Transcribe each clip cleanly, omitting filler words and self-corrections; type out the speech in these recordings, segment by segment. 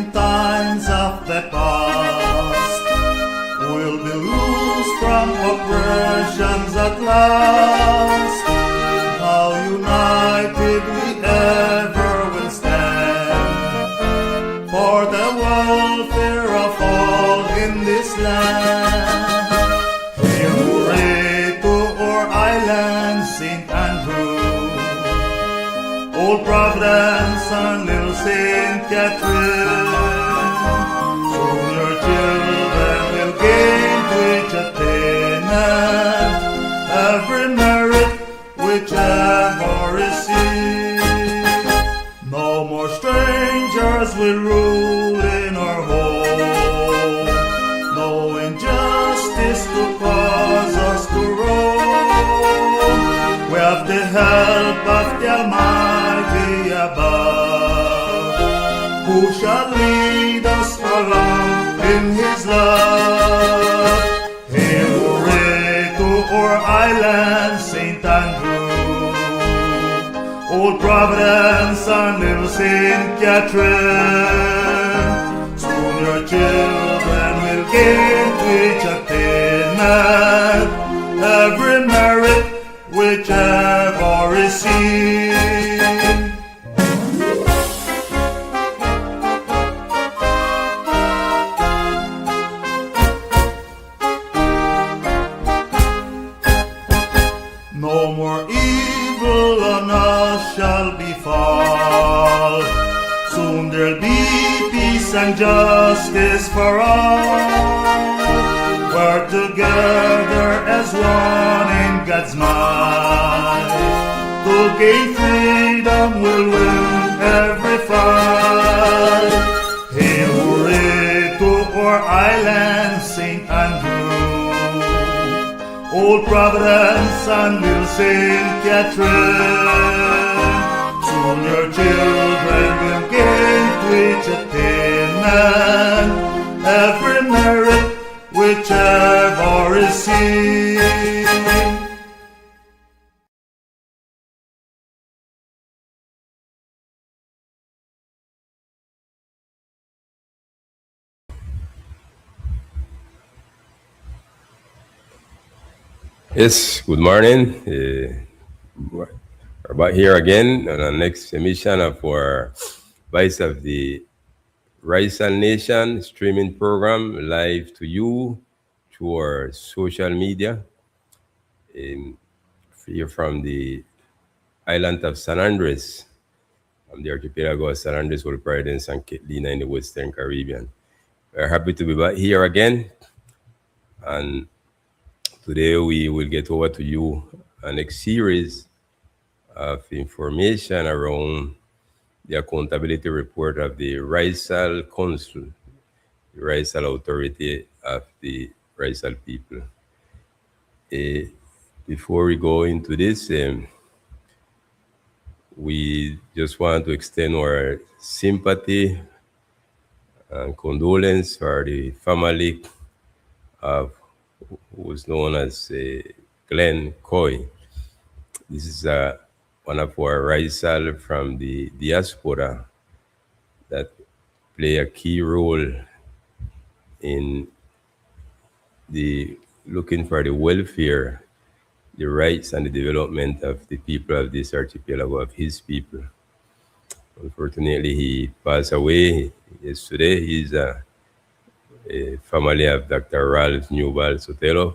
in times of the past. We'll be loose from oppressions at last. How united we ever will stand for the welfare of all in this land. Hey, hooray to our island, St. Andrew, Old Providence and Little St. Catherine. Soon your children will gain to each attainment every merit whichever receive. No more strangers will rule in our home. No injustice to cause us to roam. We have the help of the Almighty above, who shall lead us along in His love. Hey, hooray to our island, St. Andrew, Old Providence and Little St. Catherine. Soon your children will gain to each attainment every merit whichever receive. No more evil on us shall befall. Soon there'll be peace and justice for all. We're together as one in God's might. To gain freedom we'll win every fight. Hey, hooray to our island, St. Andrew, Old Providence and Little St. Catherine. Soon your children will gain to each attainment every merit whichever receive. Yes, good morning. We're back here again on our next emission of our Voice of the Raizal Nation streaming program live to you through our social media. Here from the island of San Andres, from the archipelago of San Andres, Old Providence, and Catalina in the Western Caribbean. We're happy to be back here again, and today we will get over to you a next series of information around the accountability report of the Raizal Council, the Raizal Authority of the Raizal people. Before we go into this, we just want to extend our sympathy and condolence for the family of who was known as Glenn Coy. This is one of our Raizal from the diaspora that play a key role in the looking for the welfare, the rights, and the development of the people of this archipelago, of his people. Unfortunately, he passed away yesterday. He's a family of Dr. Ralph Newball Sotelo.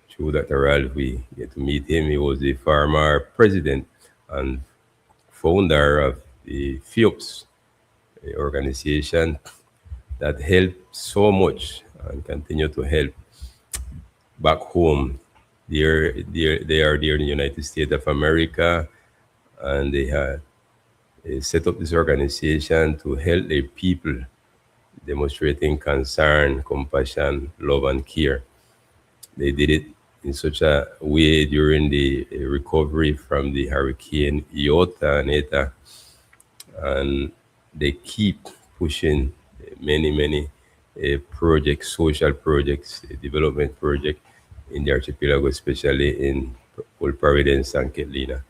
Through Dr. Ralph, we get to meet him. He was the former president and founder of the FIOPS organization that helped so much and continue to help back home. They are there in the United States of America, and they had set up this organization to help their people, demonstrating concern, compassion, love, and care. They did it in such a way during the recovery from the Hurricane Iota and Eta, and they keep pushing many projects, social projects, development projects in the archipelago, especially in Old Providence and Catalina.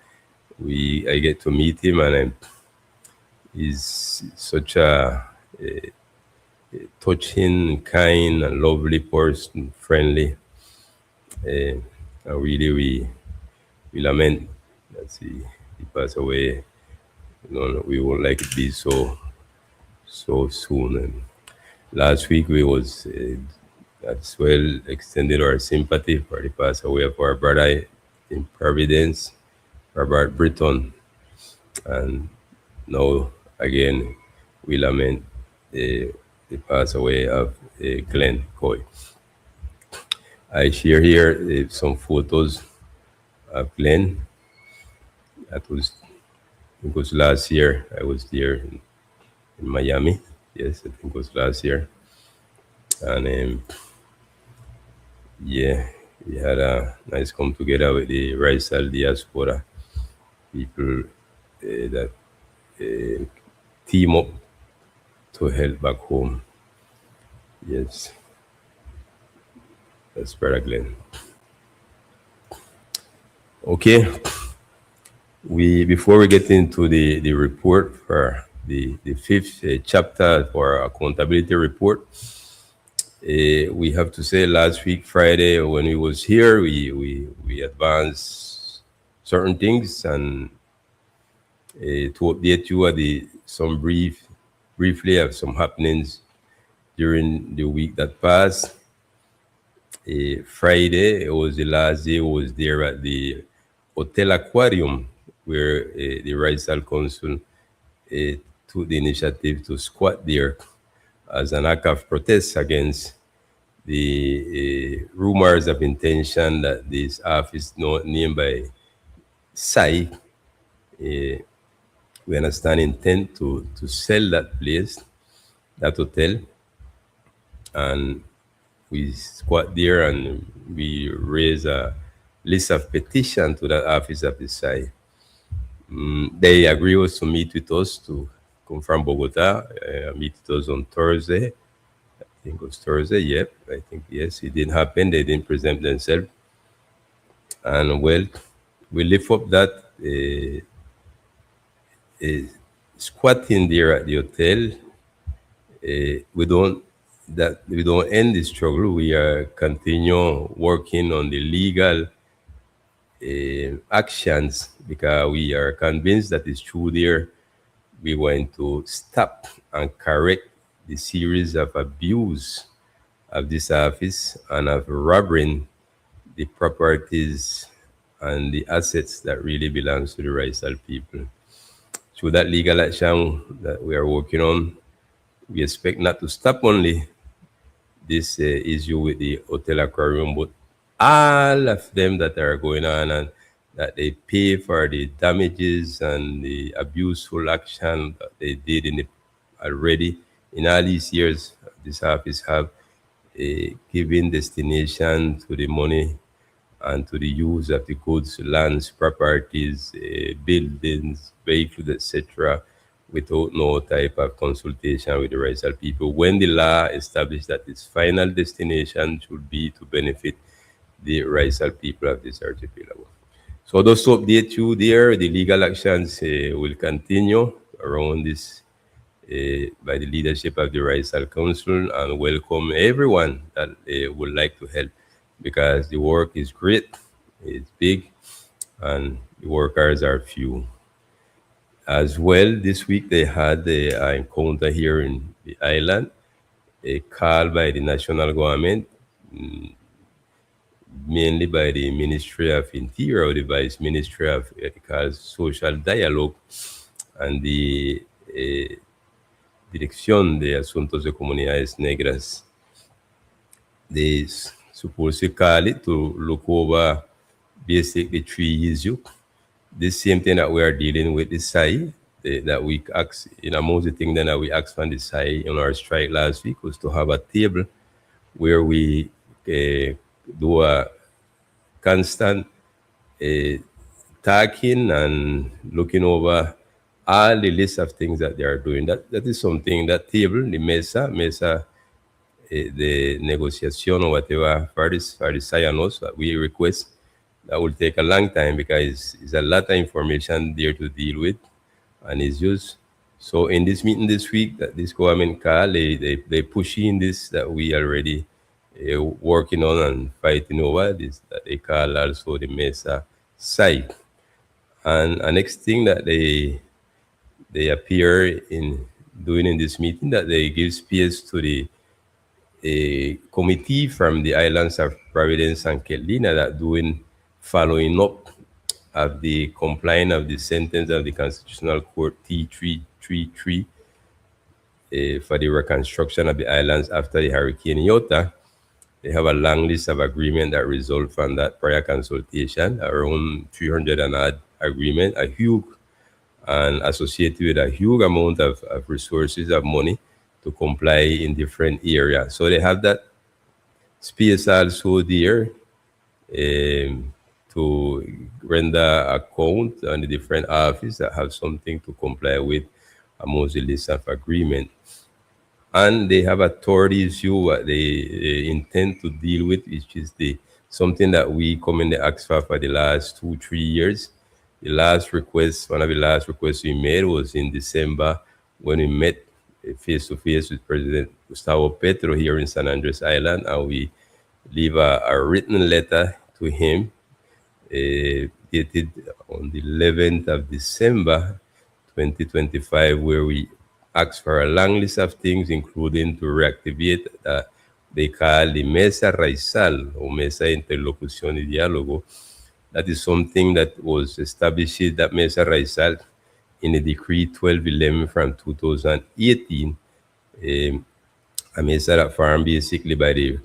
I get to meet him, and he's such a touching, kind, and lovely person, friendly. And really, we lament that he passed away. We would like it be so soon. And last week we was as well extended our sympathy for the pass away of our brother in Providence, Robert Britton, and now again we lament the pass away of Glenn Coy. I share here some photos of Glenn. That was it was last year. I was there in Miami. Yes, I think it was last year, and yeah, we had a nice come together with the Raizal diaspora people that team up to help back home. Yes, that's Brother Glenn. Okay, we before we get into the report for the fifth chapter for our accountability report, we have to say last week Friday when we was here, we advanced certain things and to update you some briefly of some happenings during the week that passed. Friday, it was the last day. I was there at the Hotel Aquarium, where the Raizal Council took the initiative to squat there as an act of protest against the rumors of intention that this office named by Sai, we understand, intent to sell that place, that hotel, and we squat there and we raise a list of petition to the office of the SAI. They agree to meet with us to come from Bogota, meet with us on Thursday. I think it was Thursday, yep. I think, yes, it didn't happen. They didn't present themselves. And well, we lift up that squatting there at the hotel. We don't end the struggle. We are continue working on the legal actions because we are convinced that it's true there. We want to stop and correct the series of abuse of this office and of robbing the properties and the assets that really belongs to the Raizal people. Through that legal action that we are working on, we expect not to stop only this issue with the Hotel Aquarium, but all of them that are going on and that they pay for the damages and the abuseful action that they did already in all these years. This office have given destination to the money and to the use of the goods, lands, properties, buildings, vehicles, etc., without no type of consultation with the Raizal people. When the law established that its final destination should be to benefit the Raizal people of this archipelago. So those to update you there, the legal actions will continue around this by the leadership of the Raizal Council, and welcome everyone that would like to help because the work is great, it's big, and the workers are few. As well, this week they had an encounter here in the island, a call by the national government, mainly by the Ministry of Interior or the Vice Ministry of Social Dialogue and the Dirección de Asuntos de Comunidades Negras. They supposed to call it to look over basically three issues. The same thing that we are dealing with the SAI, that we asked, most of the things that we asked from the SAI on our strike last week was to have a table where we do a constant talking and looking over all the list of things that they are doing. That is something, that table, the mesa, the negotiation or whatever for the SAI and us that we request, that will take a long time because it's a lot of information there to deal with and it's just So in this meeting this week that this government call, they pushing this that we already working on and fighting over this that they call also the Mesa site. And a next thing that they appear in doing in this meeting that they give space to the a committee from the islands of Providence and Catalina that doing following up of the complying of the sentence of the Constitutional Court T333 for the reconstruction of the islands after the Hurricane Iota. They have a long list of agreement that result from that prior consultation, around 300 and odd agreement, a huge and associated with a huge amount of resources of money to comply in different areas. So they have that space also there to render account on the different offices that have something to comply with amongst the list of agreement. And they have authority issue what they intend to deal with, which is the something that we commonly asked for the last 2 3 years. The last request, one of the last requests we made was in December when we met face to face with President Gustavo Petro here in San Andres Island, and we leave a written letter to him dated on the 11th of December 2025, where we asked for a long list of things, including to reactivate they call the Mesa Raizal or Mesa Interlocución y Diálogo. That is something that was established, that Mesa Raizal, in the Decree 1211 from 2018, a mesa that formed basically by the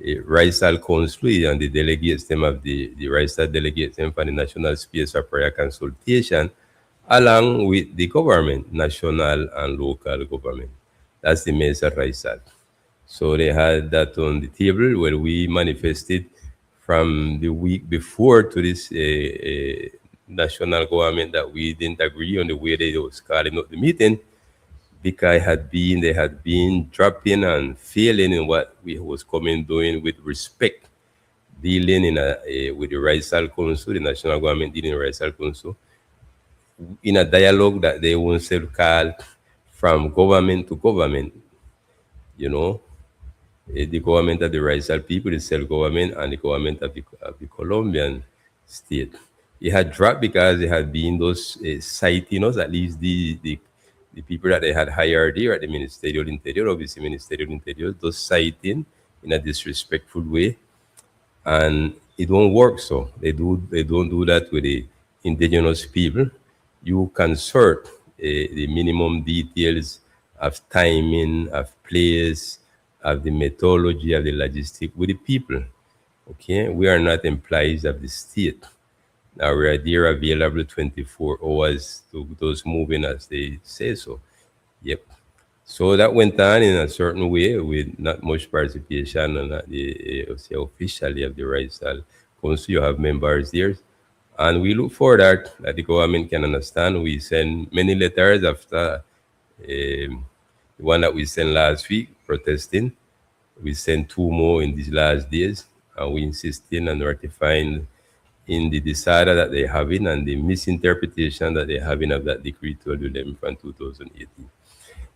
Raizal Council and the delegates them of the Raizal delegates them for the National Space of Prayer Consultation, along with the government, national and local government. That's the Mesa Raizal. So they had that on the table where we manifested from the week before to this national government that we didn't agree on the way they was calling up the meeting, because they had been dropping and failing in what we was coming doing with respect, dealing with the Raizal Council, the national government dealing with Raizal Council, in a dialogue that they themselves call from government to government, you know, the government of the Raizal people, the self-government, and the government of the Colombian state. It had dropped because there had been those sighting us, at least the people that they had hired there at the Ministerial Interior, obviously Ministerial Interior, those sighting in a disrespectful way, and it won't work. So they don't do that with the indigenous people. You consult the minimum details of timing, of place, of the methodology, of the logistic with the people. Okay, we are not employees of the state. Now we are there available 24 hours to those moving as they say so. Yep. So that went on in a certain way with not much participation on the say officially of the Raizal Council. You have members there. And we look forward that the government can understand. We send many letters after the one that we sent last week protesting. We sent two more in these last days, and we insisting on ratifying in the disorder that they're having and the misinterpretation that they're having of that decree 1211 from 2018.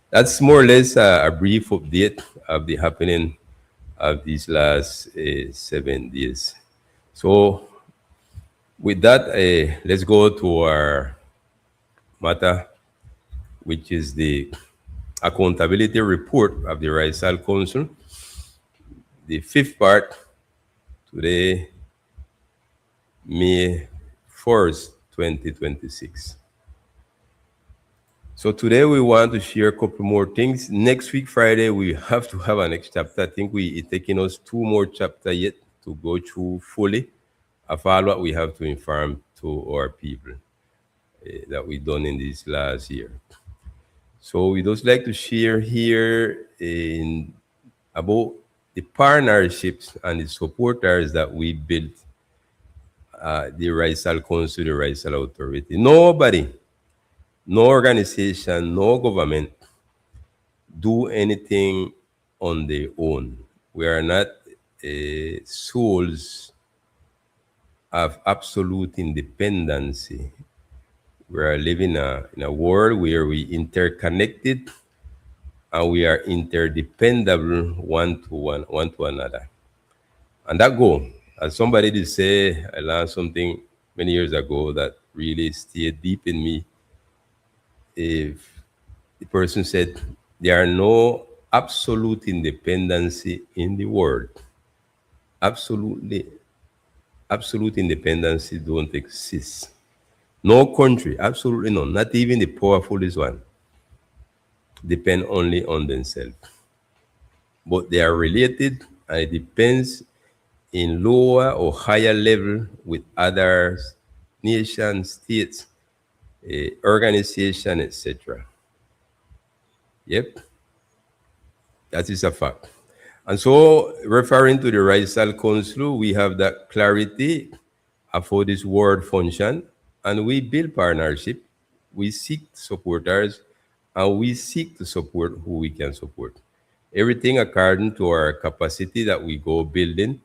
That's more or less a brief update of the happening of these last 7 days. So with that, let's go to our matter, which is the accountability report of the Raizal Council. The fifth part today, May 1st, 2026. So today we want to share a couple more things. Next week, Friday, we have to have a next chapter. I think it's taking us two more chapters yet to go through fully of all what we have to inform to our people that we done in this last year. So we just like to share here about the partnerships and the supporters that we built the Raizal Council, the Raizal Authority. Nobody, no organization, no government do anything on their own. We are not souls of absolute independency. We are living in a world where we interconnected and we are interdependable one to another. And that goal, as somebody did say, I learned something many years ago that really stayed deep in me. If the person said, there are no absolute independency in the world. Absolutely, absolute independency don't exist. No country, absolutely none, not even the powerfulest one, depend only on themselves. But they are related and it depends in lower or higher level with others, nations, states, organization, etc. Yep, that is a fact. And so, referring to the Raizal Council, we have that clarity of how this word function, and we build partnership. We seek supporters, and we seek to support who we can support. Everything according to our capacity that we go building,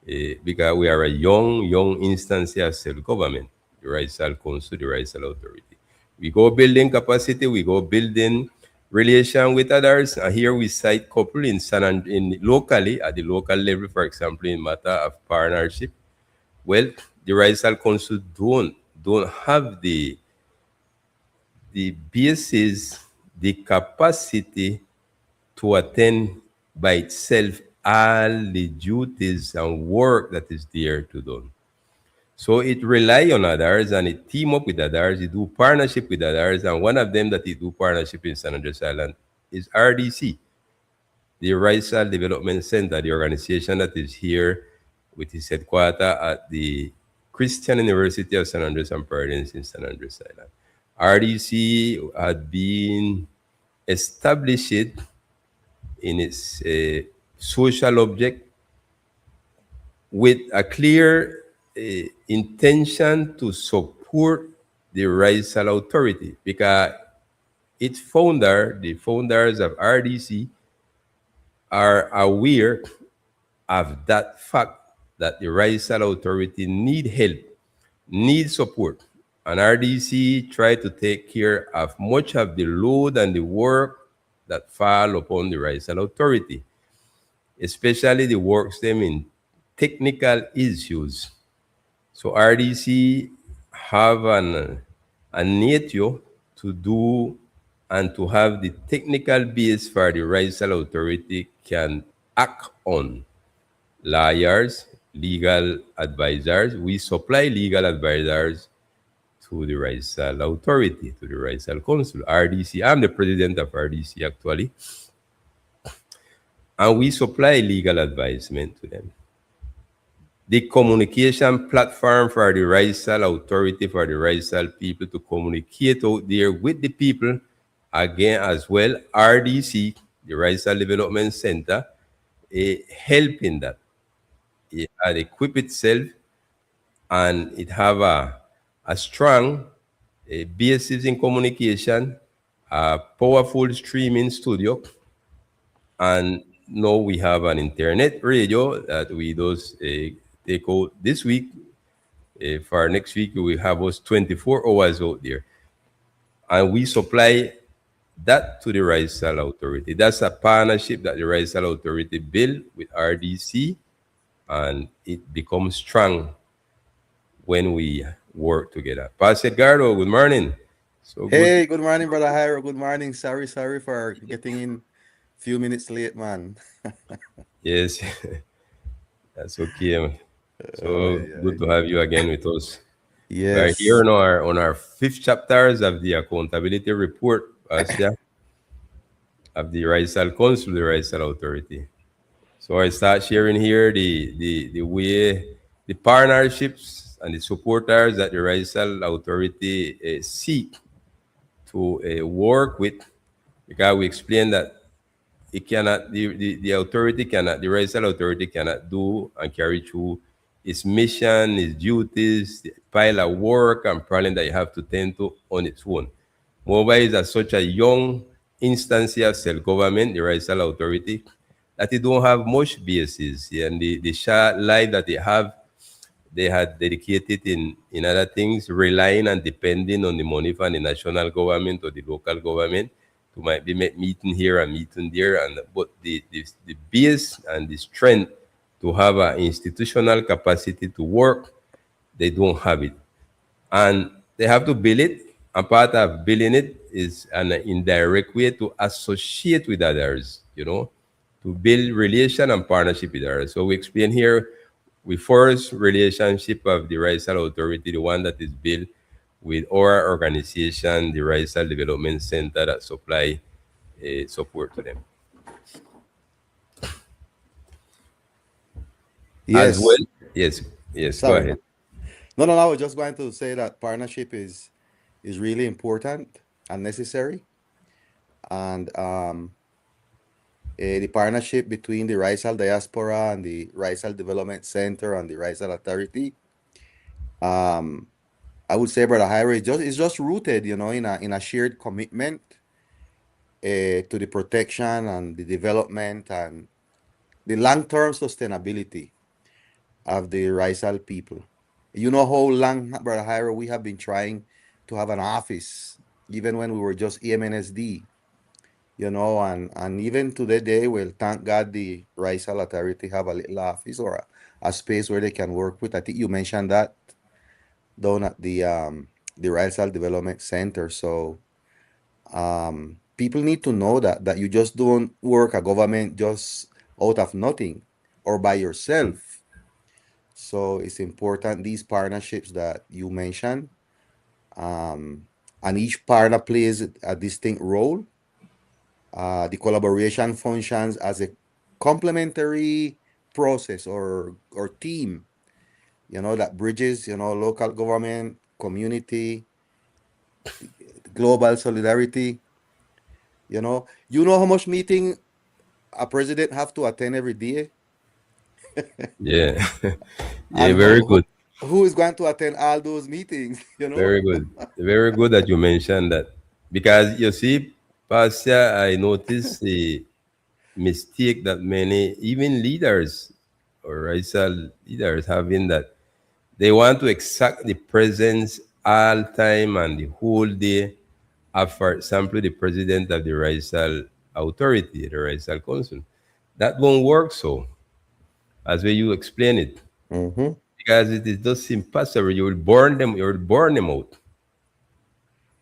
because we are a young instance of self-government, the Raizal Council, the Raizal Authority. We go building capacity, we go building relation with others, and here we cite couple in in locally at the local level, for example, in matter of partnership. Well, the Raizal Council don't have the basis, the capacity to attend by itself all the duties and work that is there to do. So it rely on others and it team up with others, it do partnership with others, and one of them that it do partnership in San Andres Island is RDC, the Raizal Development Center, the organization that is here with its headquarters at the Christian University of San Andres and Providence in San Andres Island. RDC had been established in its social object with a clear intention to support the Raizal Authority because its founder, the founders of RDC, are aware of that fact that the Raizal Authority need help, need support. And RDC try to take care of much of the load and the work that fall upon the Raizal Authority, especially the works them in technical issues. So RDC have a nature to do and to have the technical base for the Raizal Authority can act on lawyers, legal advisors. We supply legal advisors to the Raizal Authority, to the Raizal Council, RDC. I'm the president of RDC actually. And we supply legal advisement to them. The communication platform for the Raizal Authority, for the Raizal people to communicate out there with the people, again as well, RDC, the Raizal Development Center, help in that. It had equipped itself and it have a strong basis in communication, a powerful streaming studio, and now we have an internet radio that we those take out this week. For next week, we have us 24 hours out there. And we supply that to the Raizal Authority. That's a partnership that the Raizal Authority built with RDC, and it becomes strong when we work together. Pastor Edgardo, good morning. So good. Hey, good morning, brother Hyro. Good morning. Sorry for getting in few minutes late, man. Yes, that's okay. Oh, So yeah. good to have you again with us. We are here Yes. on our fifth chapters of the accountability report, Pastor, of the Raizal Council, the Raizal Authority. So I start sharing here the way the partnerships and the supporters that the Raizal Authority seek to work with, because we explained that it cannot the authority cannot the Raizal Authority cannot do and carry through its mission, its duties, the pile of work and problem that you have to tend to on its own. Moreover, is as such a young instance of self-government, the Raizal Authority, that it don't have much basis, and the short life that they have they had dedicated in other things, relying and depending on the money from the national government or the local government to might be meeting here and meeting there. And but the base and the strength to have an institutional capacity to work, they don't have it. And they have to build it. And part of building it is an indirect way to associate with others, to build relation and partnership with others. So we explain here, we first relationship of the Raizal Authority, the one that is built with our organization, the Raizal Development Center, that supply support to them. As Yes. well, yes, yes, go Sorry, ahead. man. No, no, no. I was just going to say that partnership is really important and necessary, and the partnership between the Raizal Diaspora and the Raizal Development Center and the Raizal Authority. Um, I would say, Brother Hyra, it's just rooted, in a shared commitment to the protection and the development and the long-term sustainability of the Raizal people. You know how long, Brother Hyra, we have been trying to have an office, even when we were just EMNSD, and even to the day, well, thank God the Raizal Authority have a little office or a space where they can work with. I think you mentioned that down at the Raizal Development Center. So people need to know that you just don't work a government just out of nothing or by yourself. So it's important these partnerships that you mentioned, um, and each partner plays a distinct role. The collaboration functions as a complementary process or team, that bridges, local government, community, global solidarity. You know how much meeting a president have to attend every day, Yeah. Yeah, and very good. who is going to attend all those meetings? Very good. Very good that you mentioned that. Because you see, Pastor, I noticed the mistake that many, even leaders or racial leaders, having that they want to exact the presence all time and the whole day of, for example, the president of the racial authority, the racial council. That won't work so, as way you explain it. Mm-hmm. Because it is just impossible. You will burn them, you will burn them out.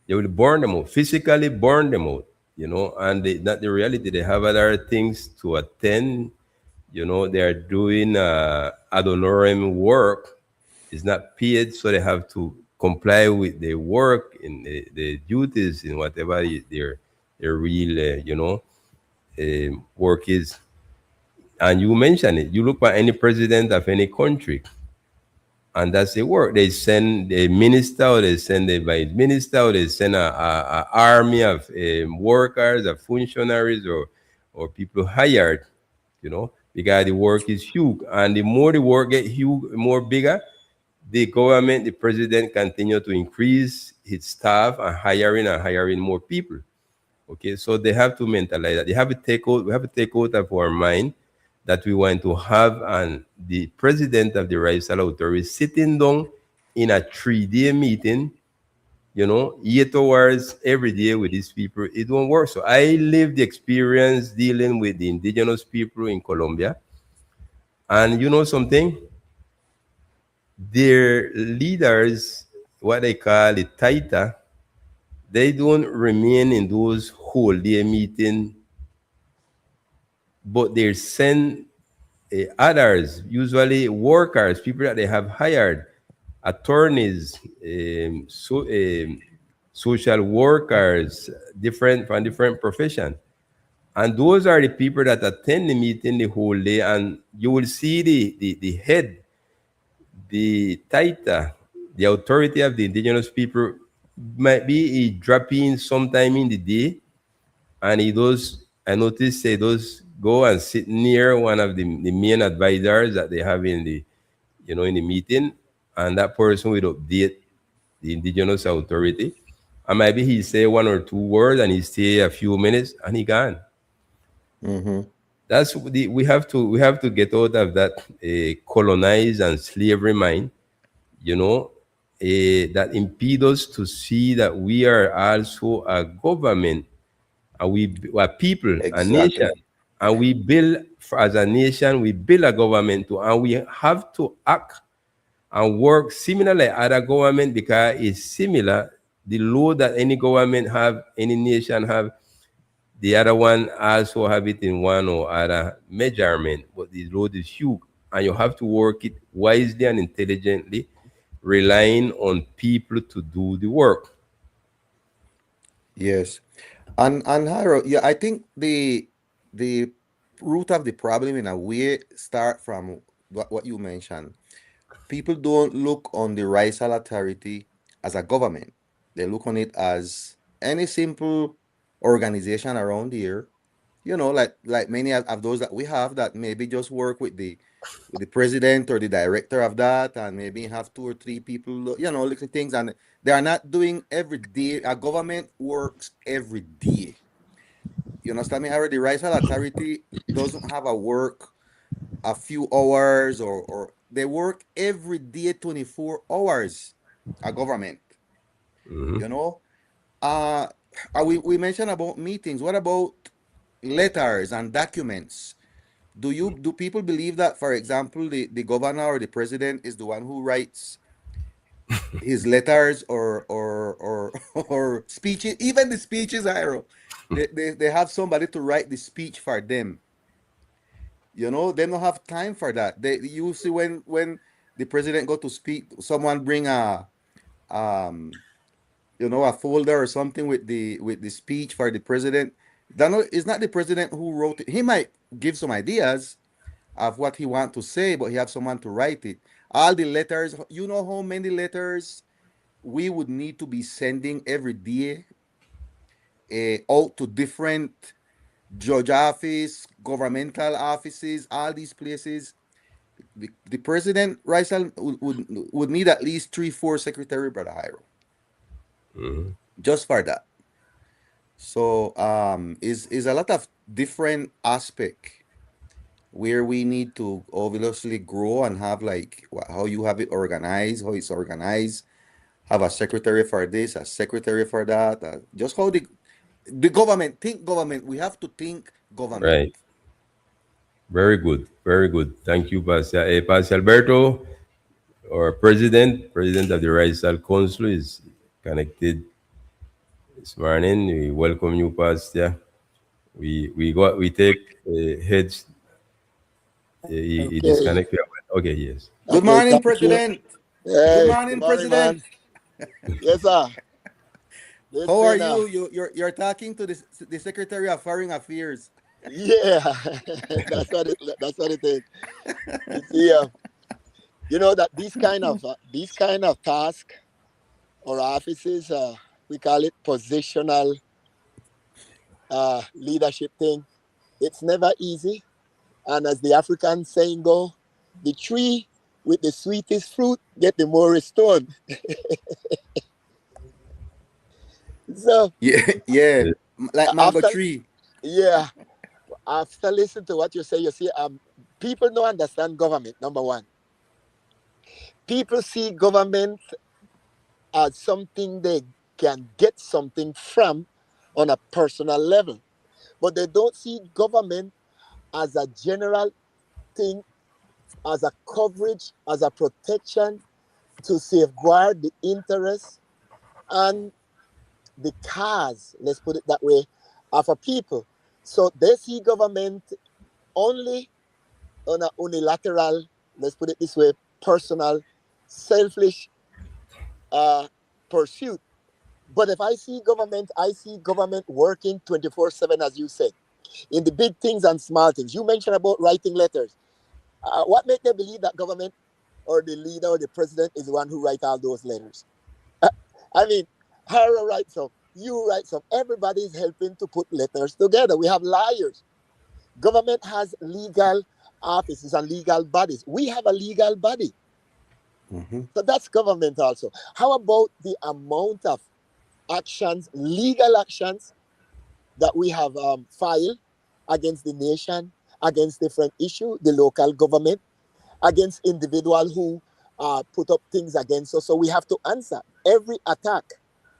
They will burn them out, physically burn them out, and not the reality. They have other things to attend. They are doing ad honorem work. It's not paid, so they have to comply with their work in the duties in whatever their real, work is. And you mentioned it. You look at any president of any country, and that's the work. They send a minister, or they send a vice minister, or they send a army of workers, of functionaries, or people hired, because the work is huge. And the more the work get huge, more bigger, the government, the president continue to increase his staff and hiring more people. Okay, so they have to mentalize that. They have to take out. We have to take out of our mind that we want to have the president of the Raizal Authority sitting down in a 3-day meeting, 8 hours every day with these people. It won't work. So I lived the experience dealing with the indigenous people in Colombia, and you know something, their leaders, what they call the Taita, they don't remain in those whole day meeting, but they send others, usually workers, people that they have hired, attorneys, social workers, different from different profession. And those are the people that attend the meeting the whole day. And you will see the head, the Taita, the authority of the indigenous people, might be a dropping sometime in the day, and he does. I noticed they does go and sit near one of the main advisors that they have in the meeting, and that person will update the indigenous authority. And maybe he say one or two words and he stay a few minutes and he gone. Mm-hmm. We have to get out of that colonized and slavery mind, you know, that impede us to see that we are also a government, and we are people, a nation, Exactly. and we build as a nation, we build a government too, and we have to act and work similarly other government because it's similar. The load that any government have, any nation have, the other one also have it in one or other measurement, but the load is huge, and you have to work it wisely and intelligently, relying on people to do the work. Yes. And Hiro, yeah, I think the root of the problem in a way start from what you mentioned. People don't look on the Raizal Authority as a government. They look on it as any simple organization around here, like many of those that we have that maybe just work with the president or the director of that, and maybe have two or three people, little things, and they are not doing every day. A government works every day. You understand me, Harry? The Raizal Authority doesn't have a work a few hours, or they work every day 24 hours. A government, Mhm. you know. Uh we mentioned about meetings. What about letters and documents? Do people believe that, for example, the governor or the president is the one who writes his letters, or or speeches? Even the speeches, Iro, they have somebody to write the speech for them. They don't have time for that. They You see, when the president go to speak, someone bring um a folder or something with the speech for the president. That no, it's not the president who wrote it. He might give some ideas of what he want to say, but he have someone to write it. All the letters, how many letters we would need to be sending every day, out to different judge office, governmental offices, all these places. The president, Raisal, would need at least three, four secretary, Brother Hiro, just for that. So is a lot of different aspect where we need to obviously grow and have, like, how you have it organized, how it's organized, have a secretary for this, a secretary for that, just how the government think government. We have to think government. Right. Very good. Very good. Thank you, Pastor. Pastor Alberto, our president of the Raizal Council, is connected this morning. We welcome you, Pastor. We take heads. He Okay. disconnected. Okay, yes. Good Okay. morning, Thank you. President. Good Hey, good morning, morning, man. President. Yes, sir. This How are been you? You're talking to the Secretary of Foreign Affairs. yeah. That's what it is. You see, that these kind of task or offices, we call it positional leadership thing. It's never easy, and as the African saying go, the tree with the sweetest fruit get the more stone. So Yeah, yeah, Yes. like mango after tree. yeah, after listening to what you see, people don't understand government. Number one, people see government as something they can get something from on a personal level, but they don't see government as a general thing, as a coverage, as a protection to safeguard the interests and the cause, let's put it that way, of a people. So they see government only on a unilateral, let's put it this way, personal, selfish uh, pursuit. But if I see government working 24/7, as you said, in the big things and small things. You mentioned about writing letters. What make them believe that government or the leader or the president is the one who write all those letters? I mean, Hara writes some, you write some. Everybody is helping to put letters together. We have lawyers. Government has legal offices and legal bodies. We have a legal body. Hmm. So that's government also. How about the amount of actions, legal actions that we have filed against the nation, against different issue, the local government, against individual who put up things against us. So we have to answer every attack.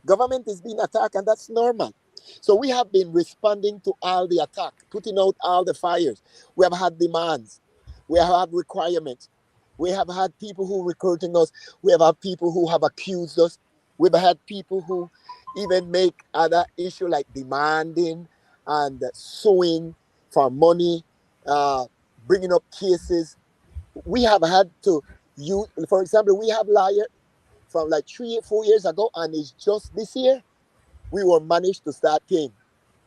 Government is being attacked, and that's normal. So we have been responding to all the attack, putting out all the fires. We have had demands. We have had requirements. We have had people who recruiting us. We have had people who have accused us. We've had people who even make other issue like demanding and suing for money, uh, bringing up cases. We have had to use, for example, we have liar from like 3 4 years ago, and it's just this year we were managed to start paying.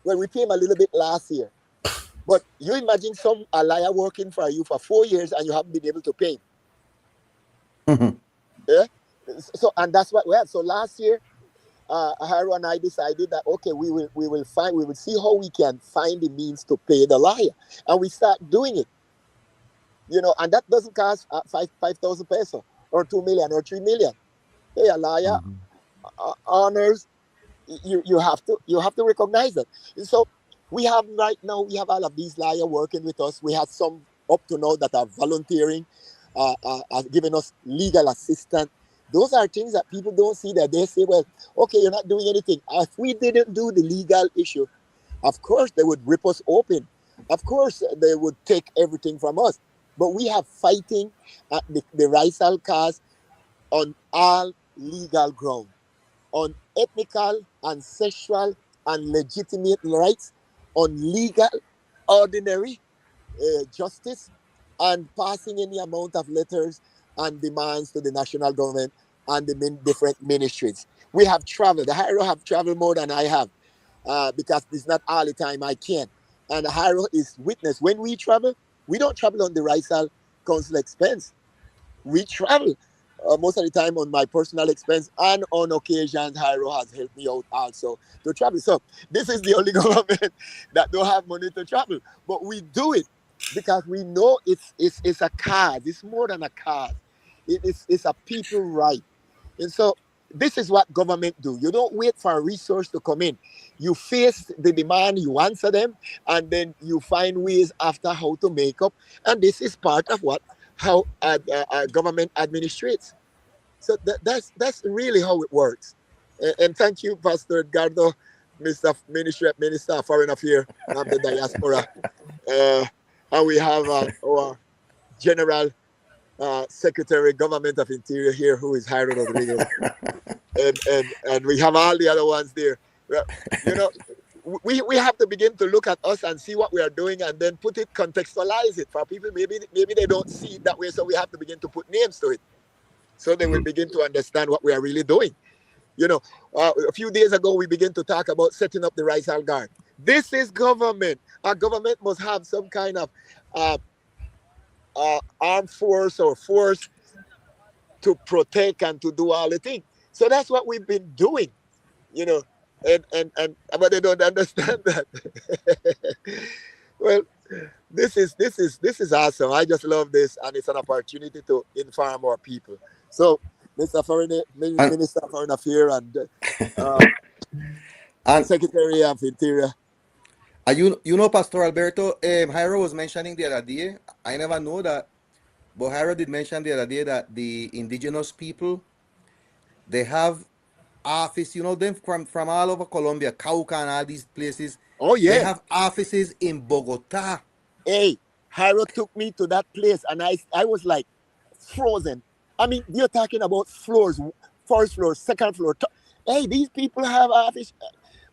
Well, we paid him a little bit last year, but you imagine some a liar working for you for 4 years and you haven't been able to pay him. Yeah. So and that's what we had. So last year, Haro and I decided that okay, we will see how we can find the means to pay the liar, and we start doing it. And that doesn't cost 5,000 peso or 2 million or 3 million. Hey, a liar honors, you have to recognize that. And so we have right now we have all of these liars working with us. We have some up to now that are volunteering, are giving us legal assistance. Those are things that people don't see, that they say, well, okay, you're not doing anything. If we didn't do the legal issue, of course they would rip us open. Of course they would take everything from us. But we have fighting the Raizal cause on all legal ground, on ethnical, ancestral, and legitimate rights, on legal, ordinary justice, and passing any amount of letters and demands to the national government and the different ministries. We have traveled. The Hiro have traveled more than I have, because it's not all the time I can. And the Hiro is witness. When we travel, we don't travel on the Raizal Council expense. We travel most of the time on my personal expense, and on occasions Hiro has helped me out also to travel. So this is the only government that don't have money to travel, but we do it because we know it's a cause. It's more than a cause. It's a people right. And so this is what government do. You don't wait for a resource to come in. You face the demand, you answer them, and then you find ways after how to make up. And this is part of what how government administrates. So that's really how it works. And thank you, Pastor Edgardo, Minister of Foreign Affairs of the Diaspora. Uh, and we have our General Secretary, Government of Interior here, who is Jairo Rodriguez. And we have all the other ones there. Well, You know, we have to begin to look at us and see what we are doing, and then put it, contextualize it for people. Maybe they don't see it that way, so we have to begin to put names to it, so they will begin to understand what we are really doing. A few days ago we began to talk about setting up the Raizal Guard. This is government. Our government must have some kind of uh, armed force or force to protect and to do all the things. So that's what we've been doing, you know, and but they don't understand that. Well, this is awesome. I just love this, and it's an opportunity to inform our people. So, And Minister of Foreign Affairs and uh, and Secretary of Interior. Pastor Alberto, Jairo was mentioning the other day. I never know that, but Jairo did mention the other day that the indigenous people, they have office, them from all over Colombia, Cauca and all these places. Oh They yeah. have offices in Bogota. Hey, Hiro took me to that place, and I was like frozen. I mean, you're talking about floors, first floor, second floor. Hey, these people have office.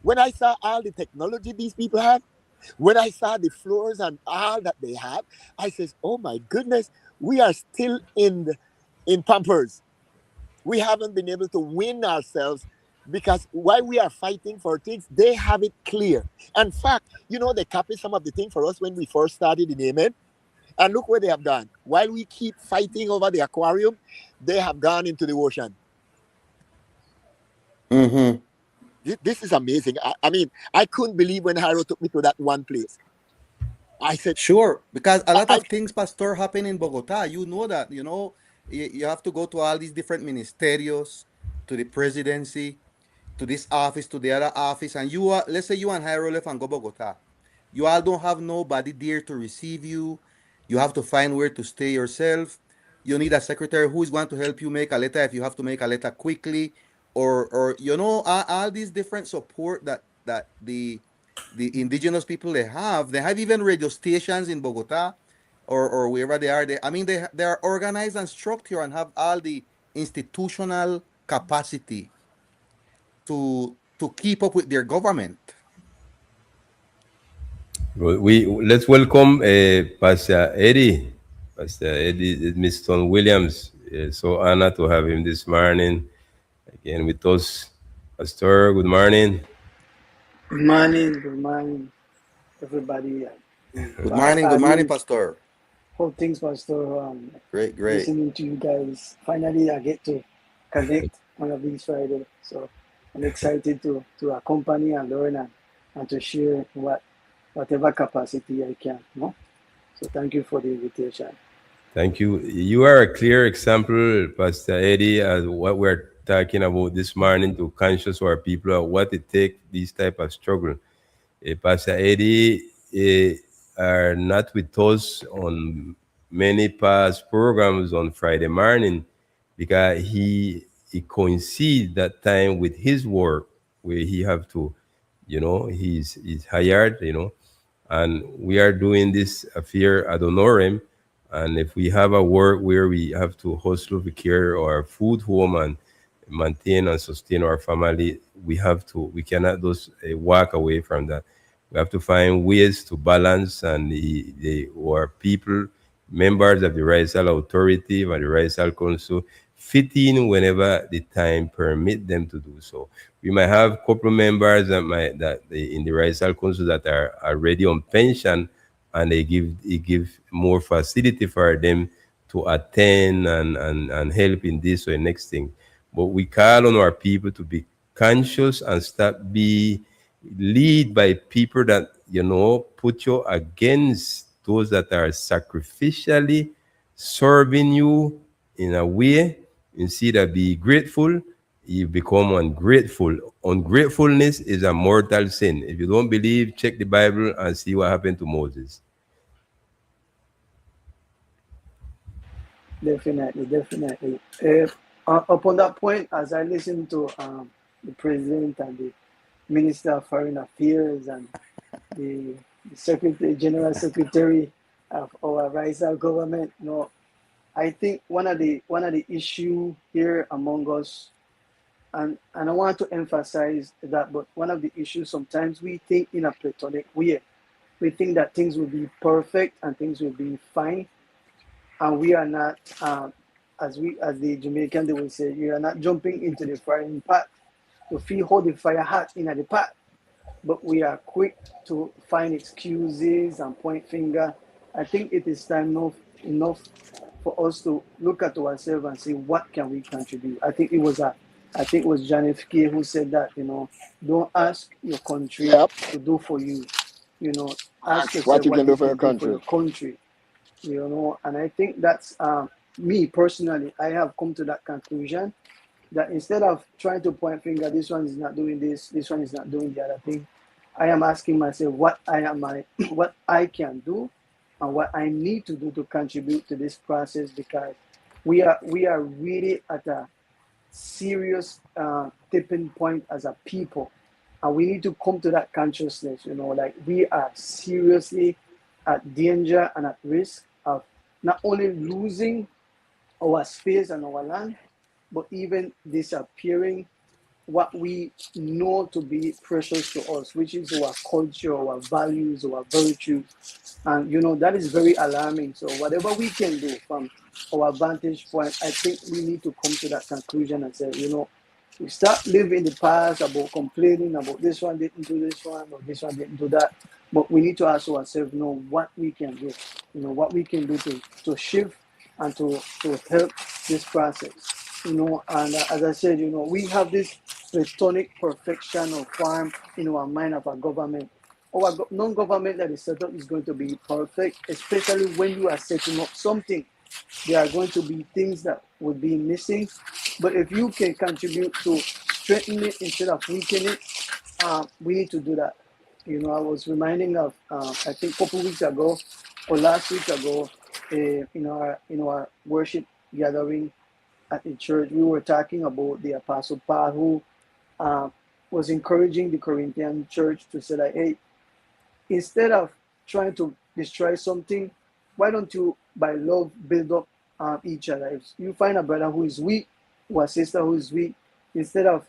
When I saw all the technology these people have, when I saw the floors and all that they have, I says, "Oh my goodness, we are still in Pampers. We haven't been able to win ourselves." Because while we are fighting for things, they have it clear. In fact, they copied some of the things for us when we first started in Amen. And look where they have gone. While we keep fighting over the aquarium, they have gone into the ocean. Mm-hmm. This is amazing. I mean, I couldn't believe when Haro took me to that one place. I said, Sure, because a lot I of things, Pastor, happen in Bogota. You know that, you have to go to all these different ministerios, to the presidency, to this office, to the other office, and you are, let's say you and Jairo left and go Bogota. You all don't have nobody there to receive you. You have to find where to stay yourself. you need a secretary who is going to help you make a letter if you have to make a letter quickly, or all these different support that the indigenous people they have. They have even radio stations in Bogota or wherever they are. They are organized and structured and have all the institutional capacity to keep up with their government. Well, we let's welcome Pastor Eddie. Pastor Eddie Mr. Williams. So honored to have him this morning again with us. Pastor, good morning. Good morning, everybody. Good morning, Really Pastor. hope things, Pastor. Great. Listening to you guys. Finally, I get to connect one of these Fridays. So I'm excited to accompany and learn and to share whatever capacity I can. No? So thank you for the invitation. Thank you. You are a clear example, Pastor Eddie, as what we're talking about this morning to conscious our people of what it takes this type of struggle. Pastor Eddie are not with us on many past programs on Friday morning because he coincides that time with his work where he have to, he's hired, and we are doing this affair ad honorem. And if we have a work where we have to hustle the care or food home and maintain and sustain our family, we cannot just walk away from that. We have to find ways to balance, and our people, members of the Raizal Authority and the Raizal Council, fit in whenever the time permit them to do so. We might have couple members in the Raizal Council that are already on pension, and it give more facility for them to attend and help in this or next thing. But we call on our people to be conscious and stop be lead by people that put you against those that are sacrificially serving you in a way. Instead of be grateful, you become ungrateful. Ungratefulness is a mortal sin. If you don't believe, check the Bible and see what happened to Moses. Definitely. Upon that point, as I listen to the president and the Minister of Foreign Affairs and the General Secretary of our Raizal government, I think one of the issue here among us, and I want to emphasize that, but one of the issues sometimes we think in a platonic way. We think that things will be perfect and things will be fine, and we are not, as the Jamaican they will say, you are not jumping into the frying pot to feel how the fire hot in the pot, but we are quick to find excuses and point finger. I think it is time enough for us to look at ourselves and see what can we contribute. I think it was John F. K. who said that, don't ask your country to do for you. Ask yourself what you can do for your country. And I think that's me personally. I have come to that conclusion that instead of trying to point finger, this one is not doing this one is not doing the other thing, I am asking myself what I can do and what I need to do to contribute to this process, because we are really at a serious tipping point as a people, and we need to come to that consciousness. Like we are seriously at danger and at risk of not only losing our space and our land, but even disappearing what we know to be precious to us, which is our culture, our values, our virtues. And that is very alarming. So whatever we can do from our vantage point, I think we need to come to that conclusion and say, we start living in the past about complaining about this one didn't do this one or this one didn't do that. But we need to ask ourselves, what we can do, what we can do to shift and to help this process. And as I said, we have this platonic perfection of farm in our mind of our government. Our non-government that is set up is going to be perfect, especially when you are setting up something. There are going to be things that would be missing. But if you can contribute to strengthen it instead of weaken it, we need to do that. I was reminding of, I think a couple weeks ago or last week ago, in our worship gathering at the church, we were talking about the Apostle Paul, who uh, was encouraging the Corinthian church to say like, hey, instead of trying to destroy something, why don't you, by love, build up each other? If you find a brother who is weak or a sister who is weak, instead of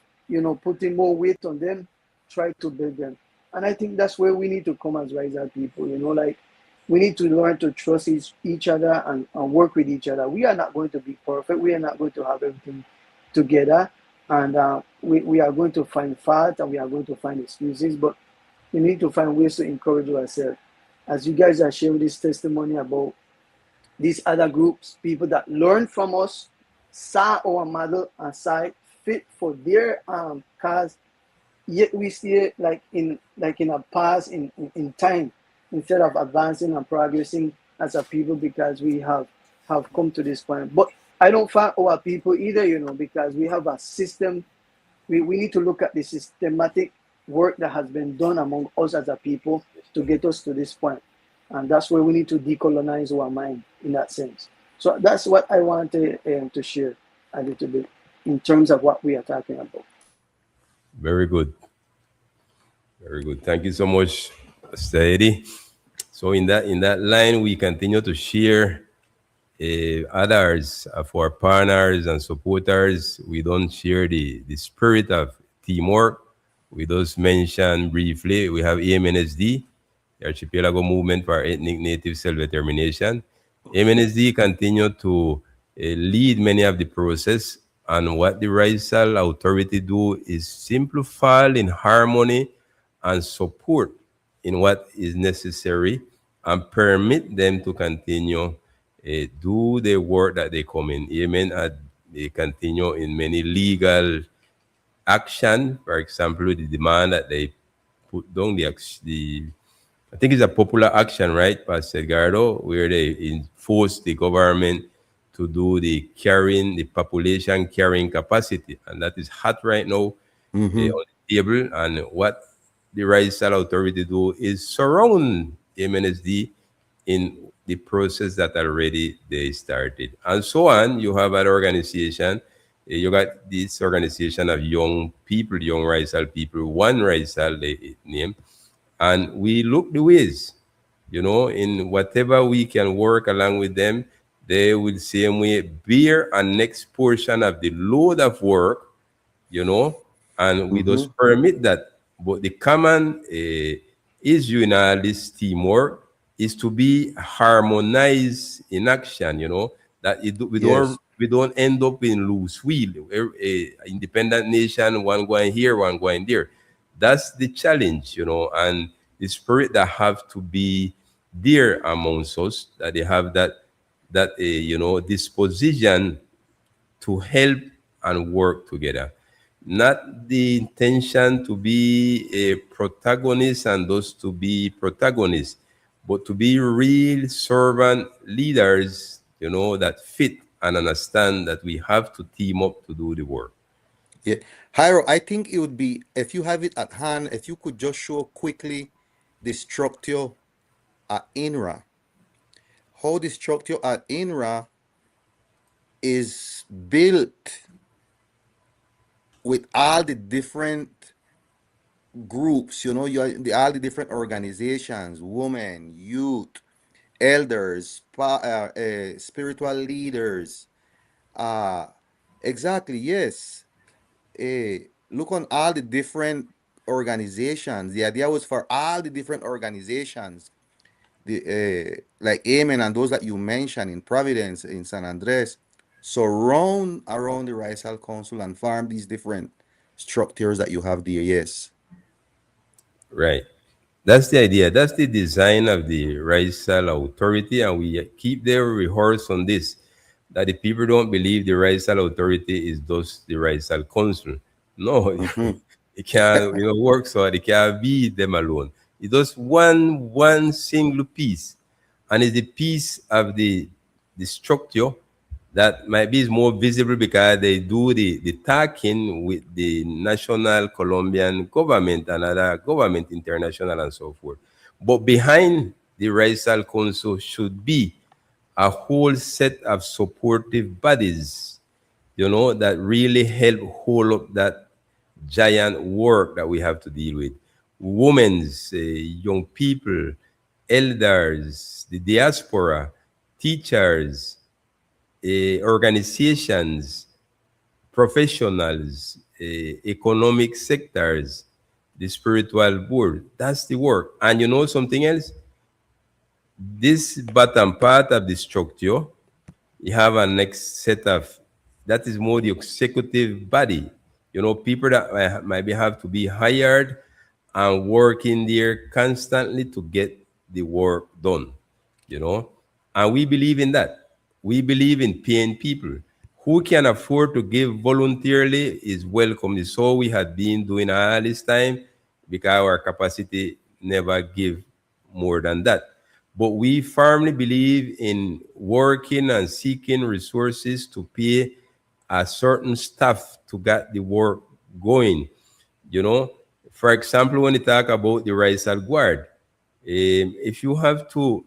putting more weight on them, try to build them. And I think that's where we need to come as Raizal people. Like we need to learn to trust each other and work with each other. We are not going to be perfect. We are not going to have everything together, and we are going to find fault and we are going to find excuses, but we need to find ways to encourage ourselves. As you guys are sharing this testimony about these other groups, people that learn from us, saw our model and saw it fit for their cause, yet we see like in a past in time, instead of advancing and progressing as a people, because we have come to this point. But I don't find our people either, because we have a system. We need to look at the systematic work that has been done among us as a people to get us to this point. And that's where we need to decolonize our mind in that sense. So that's what I wanted to share a little bit in terms of what we are talking about. Very good. Very good. Thank you so much, Steady. So in that line, we continue to share others of our partners and supporters. We don't share the spirit of teamwork. We just mention briefly, we have AMNSD, the Archipelago Movement for Ethnic Native Self-Determination. AMNSD continue to lead many of the process, and what the Raizal Authority do is simplify in harmony and support in what is necessary and permit them to continue do the work that they come in. Amen. They continue in many legal action. For example, the demand that they put down, the I think it's a popular action, right, Pastor Edgardo, where they enforce the government to do the population carrying capacity. And that is hot right now on the table. And what the Raizal Authority do is surround MNSD in the process that already they started. And so on, you have an organization, you got this organization of young people, young Raizal people, one Raizal they name, and we look the ways, in whatever we can work along with them, they will same way bear a next portion of the load of work, and we just permit that. But the common issue in all this teamwork is to be harmonized in action, that we don't Yes. we don't end up in loose wheel, independent nation, one going here, one going there. That's the challenge, and the spirit that have to be there amongst us, that they have that disposition to help and work together. Not the intention to be a protagonist and those to be protagonists, but to be real servant leaders, that fit and understand that we have to team up to do the work. Yeah. Jairo, I think it would be, if you have it at hand, if you could just show quickly the structure at INRA, how the structure at INRA is built with all the different groups, all the different organizations, women, youth, elders, spiritual leaders. Uh, exactly, yes. Look on all the different organizations. The idea was for all the different organizations, like Amen and those that you mentioned in Providence, in San Andres, surround around the Raizal Council and farm these different structures that you have there. Yes. Right. That's the idea. That's the design of the Raizal Authority, and we keep their rehearse on this. That the people don't believe the Raizal Authority is just the Raizal Council. No, it can't work so it can't be them alone. It's just one single piece, and it's the piece of the structure that might be more visible because they do the talking with the national Colombian government and other government, international and so forth. But behind the Raizal Council should be a whole set of supportive bodies, that really help hold up that giant work that we have to deal with. Women's, young people, elders, the diaspora, teachers, organizations, professionals, economic sectors, the spiritual board. That's the work. And something else? This bottom part of the structure, you have a next set of, that is more the executive body. People that might have to be hired and working there constantly to get the work done. you know and we believe in that. We believe in paying people. Who can afford to give voluntarily is welcome. So we had been doing all this time, because our capacity never give more than that. But we firmly believe in working and seeking resources to pay a certain staff to get the work going. you know for example, when you talk about the Raizal Guard, if you have to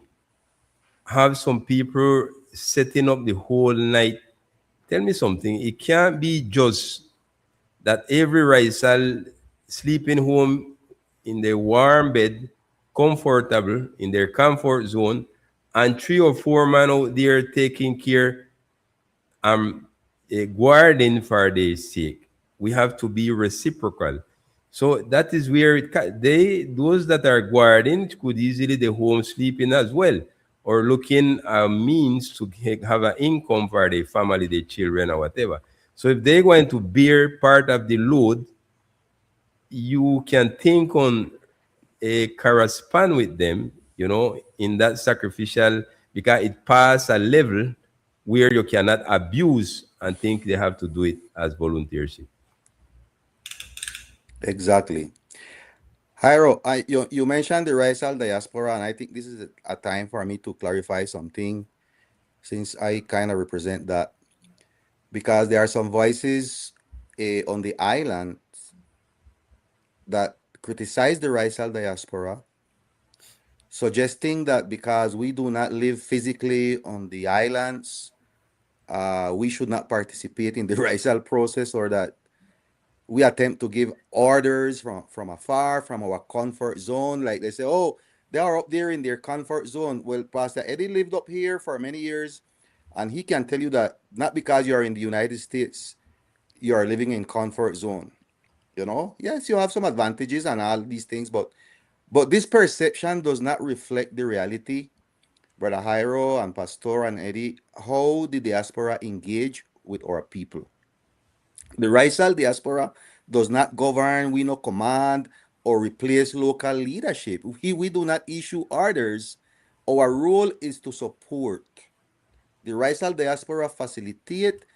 have some people setting up the whole night, tell me something. It can't be just that every Raizal sleeping home in their warm bed, comfortable in their comfort zone, and 3 or 4 men out there taking care, um, guarding for their sake. We have to be reciprocal. So that is where those that are guarding could easily the home sleeping as well, or looking means to have an income for their family, their children, or whatever. So if they're going to bear part of the load, you can think on a correspond with them, in that sacrificial, because it pass a level where you cannot abuse and think they have to do it as volunteership. Exactly. Jairo, you mentioned the racial diaspora, and I think this is a time for me to clarify something, since I kind of represent that, because there are some voices on the island that criticize the racial diaspora, suggesting that because we do not live physically on the islands, we should not participate in the racial process, or that we attempt to give orders from afar, from our comfort zone. Like they say, oh, they are up there in their comfort zone. Well, Pastor Eddie lived up here for many years, and he can tell you that not because you are in the United States, you are living in comfort zone. Yes, you have some advantages and all these things, but this perception does not reflect the reality. Brother Jairo and Pastor and Eddie, how the diaspora engage with our people. The racial diaspora does not govern, we no command or replace local leadership. We do not issue orders. Our role is to support. The racial diaspora facilitate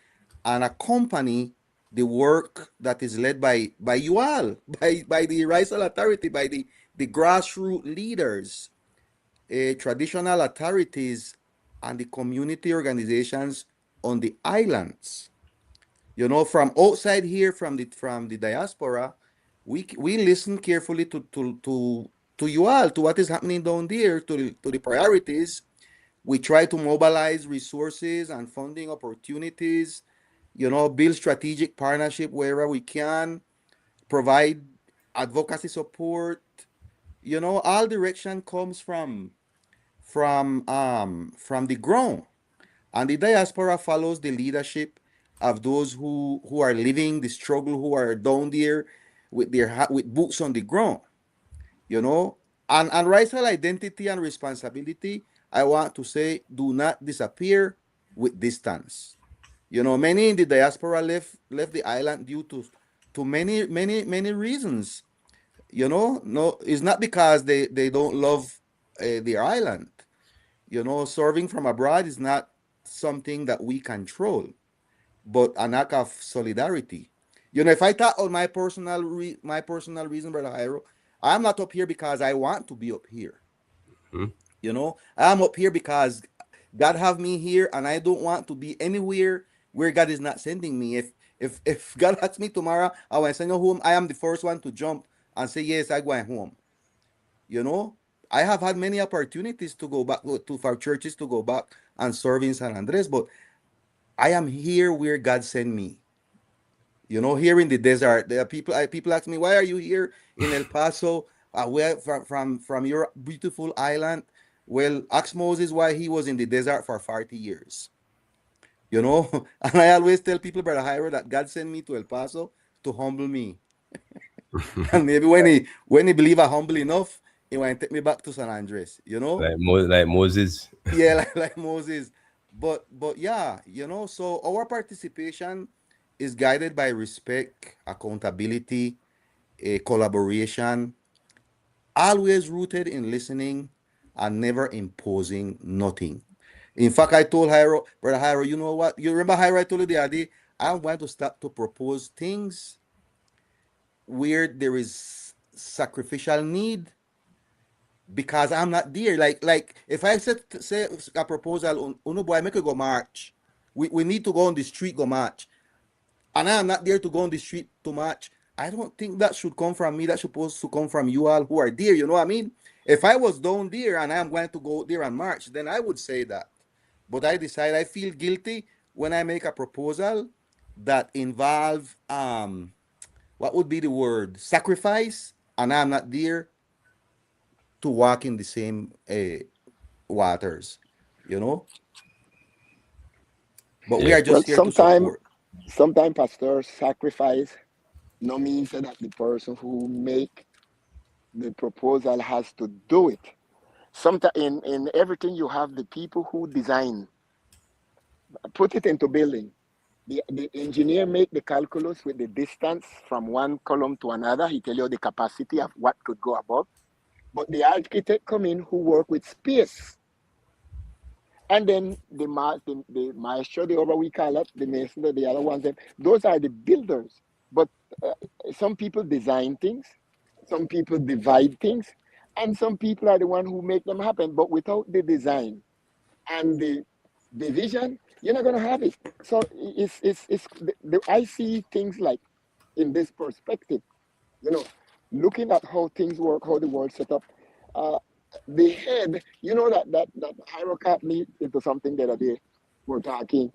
and accompany the work that is led by you all, by the Raizal Authority, by the grassroots leaders, traditional authorities, and the community organizations on the islands. From outside here, from the diaspora, we listen carefully to you all, to what is happening down there, to the priorities. We try to mobilize resources and funding opportunities, build strategic partnership wherever we can, provide advocacy support. All direction comes from the ground, and the diaspora follows the leadership of those who are living the struggle, who are down there with boots on the ground. you know and racial identity and responsibility, I want to say, do not disappear with distance. Many in the diaspora left the island due to many reasons. No, it's not because they don't love their island. Serving from abroad is not something that we control, but an act of solidarity. If I talk on my personal reason, Brother Jairo, I'm not up here because I want to be up here. I'm up here because God have me here, and I don't want to be anywhere where God is not sending me. If God asks me tomorrow, I want to send you home, I am the first one to jump and say yes, I go home. You know, I have had many opportunities to go back to for churches to go back and serve in San Andres, but I am here where God sent me. Here in the desert, there are people ask me, why are you here in El Paso, where from your beautiful island? Well, ask Moses why he was in the desert for 40 years. And I always tell people, Brother Jairo, that God sent me to El Paso to humble me. And maybe when he believe I humble enough, he want to take me back to San Andres, like Moses. Yeah, like Moses. But yeah, so our participation is guided by respect, accountability, a collaboration, always rooted in listening and never imposing nothing. In fact, I told Brother Hyro, you know what? You remember Hyro, I told you the other day, I'm going to start to propose things where there is sacrificial need because I'm not there. Like if I say a proposal, uno boy, make it go march. We need to go on the street, go march. And I'm not there to go on the street to march. I don't think that should come from me. That's supposed to come from you all who are there. You know what I mean? If I was down there and I'm going to go there and march, then I would say that. But I feel guilty when I make a proposal that involve what would be the word? Sacrifice, and I'm not there to walk in the same waters, you know. But we Yeah. are Well, just here to support. sometime pastor sacrifice no means that the person who make the proposal has to do it. Sometimes in everything you have the people who design, put it into building. The engineer make the calculus with the distance from one column to another. He tell you the capacity of what could go above. But the architect come in who work with space. And then the maestro, the other we call it, the mason, the other ones, those are the builders. But uh, some people design things, some people divide things, and some people are the one who make them happen. But without the design and the division, you're not gonna have it. So I see things like in this perspective, you know, looking at how things work, how the world set up. Uh, the head, that hierarchy lead into something the other day we're talking,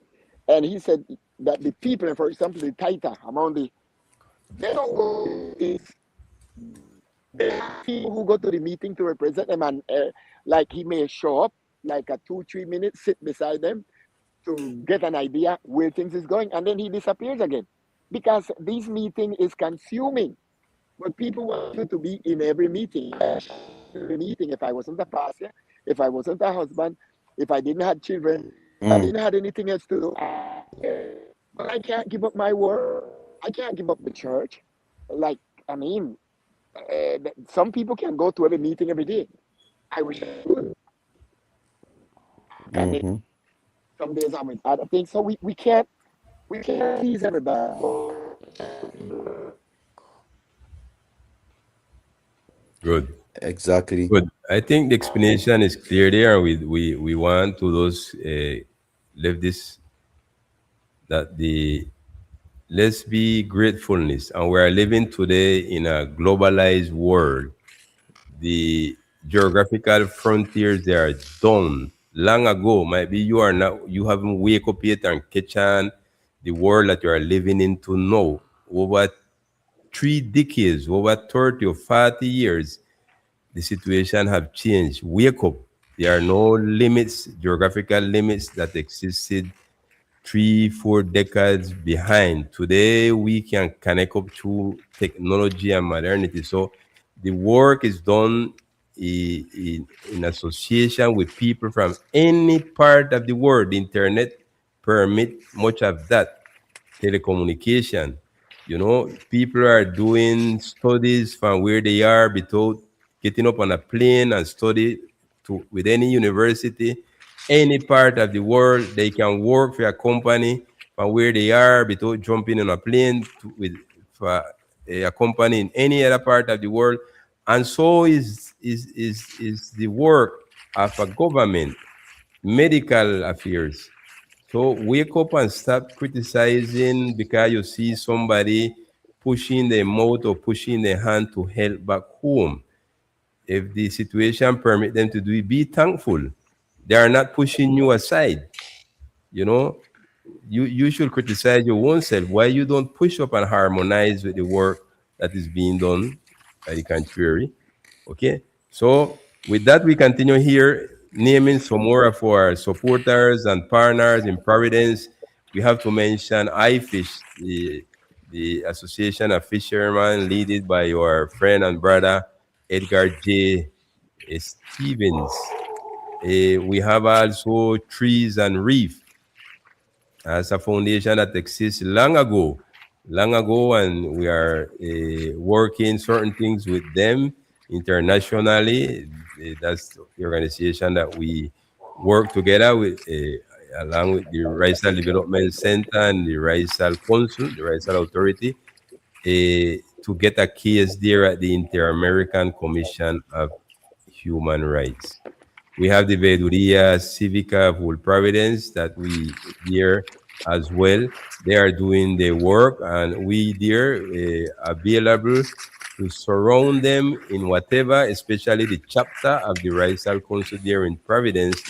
and he said that the people, and for example, the Taita among they don't go is they have people who go to the meeting to represent them, and like he may show up like a 2 3 minutes, sit beside them to get an idea where things is going, and then he disappears again because this meeting is consuming. But people want you to be in every meeting. Every meeting. If I wasn't a pastor, if I wasn't a husband, if I didn't have children, I Mm. didn't have anything else to do. But I can't give up my work. I can't give up the church. Like I mean, some people can go to every meeting every day. I wish I could. And Mm-hmm. some days I'm with other things. So we can't please everybody. Good. Exactly. Good. I think the explanation is clear there, and we want to those leave this that the let's be gratefulness, and we are living today in a globalized world. The geographical frontiers they are done long ago. Maybe you haven't wake up yet and catch on the world that you are living into now. Over 3 decades, over 30 or 40 years, the situation have changed. Wake up. There are no limits, geographical limits that existed 3 4 decades behind. Today we can connect up to technology and modernity. So the work is done in association with people from any part of the world. The internet permit much of that telecommunication. People are doing studies from where they are without getting up on a plane and study with any university, any part of the world. They can work for a company from where they are without jumping on a plane for a company in any other part of the world. And so is the work of a government, medical affairs. So wake up and stop criticizing because you see somebody pushing their mouth or pushing their hand to help back home. If the situation permit them to do it, be thankful. They are not pushing you aside. You know, you should criticize your own self. Why you don't push up and harmonize with the work that is being done by the contrary. Okay. So with that, we continue here naming some more of our supporters and partners in Providence. We have to mention iFish, the Association of Fishermen, led by your friend and brother Edgar J. Stevens. We have also Trees and Reef as a foundation that exists long ago, and we are working certain things with them internationally. That's the organization that we work together with, along with the Raizal Development Center and the Raizal Council, the Raizal Authority, to get a case there at the Inter-American Commission of Human Rights. We have the Veeduría Cívica of Wool Providence that we there as well. They are doing the work, and we there available to surround them in whatever, especially the chapter of the Raizal Council there in Providence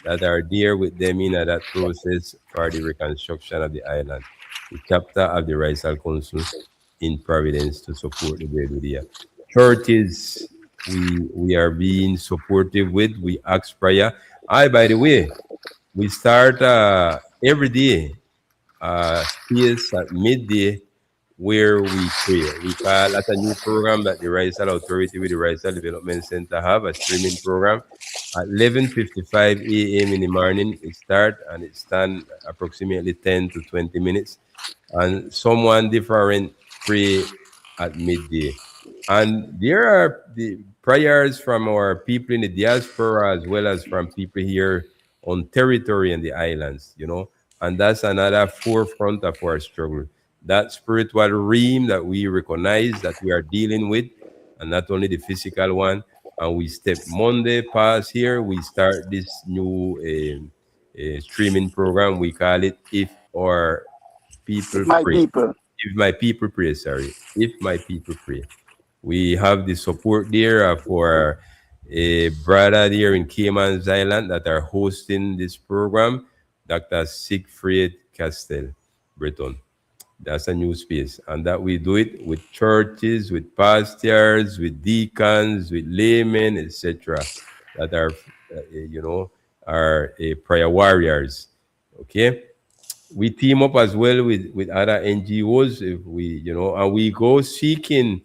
that are there with them in that process for the reconstruction of the island. The chapter of the Raizal Council in Providence to support the Veeduría. Churches we are being supportive with. We ask prayer. By the way, we start every day space at midday where we pray. We call that's a new program that the Raizal Authority with the Raizal Development Center have, a streaming program. At 11:55 a.m. in the morning, it start and it stand approximately 10 to 20 minutes. And someone different pray at midday. And there are the prayers from our people in the diaspora as well as from people here on territory in the islands, and that's another forefront of our struggle. That spiritual realm that we recognize that we are dealing with, and not only the physical one. And we step Monday past here, we start this new streaming program. We call it If Our People My Pray. people. If My People Pray, sorry. If My People Pray. We have the support there for a brother there in Cayman's Island that are hosting this program, Dr. Siegfried Castell, Breton. That's a new space. And that we do it with churches, with pastors, with deacons, with laymen, etc. that are, are prayer warriors. Okay? We team up as well with other NGOs. If we, and we go seeking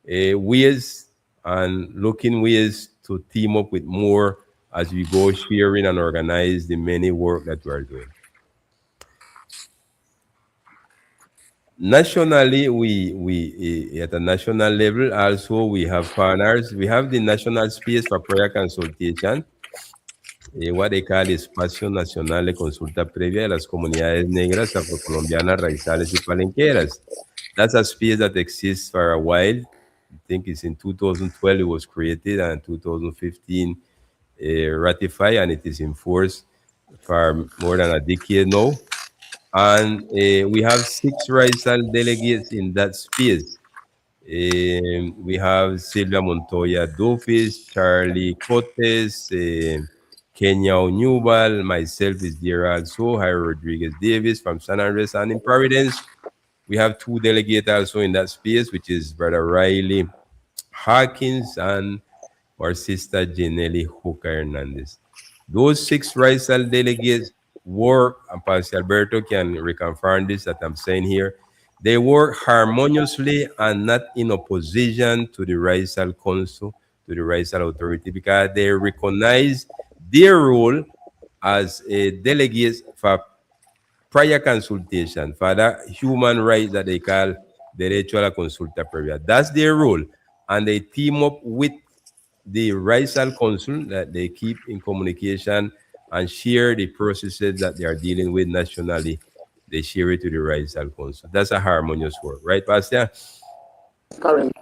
ways and looking ways to team up with more as we go sharing and organize the many work that we are doing. Nationally, we at a national level also we have partners. We have the National Space for Prayer Consultation, what they call Espacio Nacional de Consulta Previa de las Comunidades Negras Afrocolombianas, Raizales y Palenqueras. That's a space that exists for a while. I think it's in 2012 it was created, and 2015 ratified, and it is in force for more than a decade now. And we have 6 Raizal delegates in that space. We have Silvia Montoya Dofis, Charlie Cotes, Kenya Onubal, myself is there also, Jairo Rodriguez Davis from San Andres and in Providence. We have 2 delegates also in that space, which is Brother Riley Hawkins and our sister Janelli Hooker Hernandez. Those 6 Raizal delegates work, and Pastor Alberto can reconfirm this that I'm saying here. They work harmoniously and not in opposition to the Raizal Council, to the Raizal Authority, because they recognize their role as a delegates for prior consultation, for that human rights that they call derecho a la consulta previa. That's their role. And they team up with the Raizal Council that they keep in communication and share the processes that they are dealing with nationally. They share it to the Raizal Council. That's a harmonious work, right, Pastor? Correct.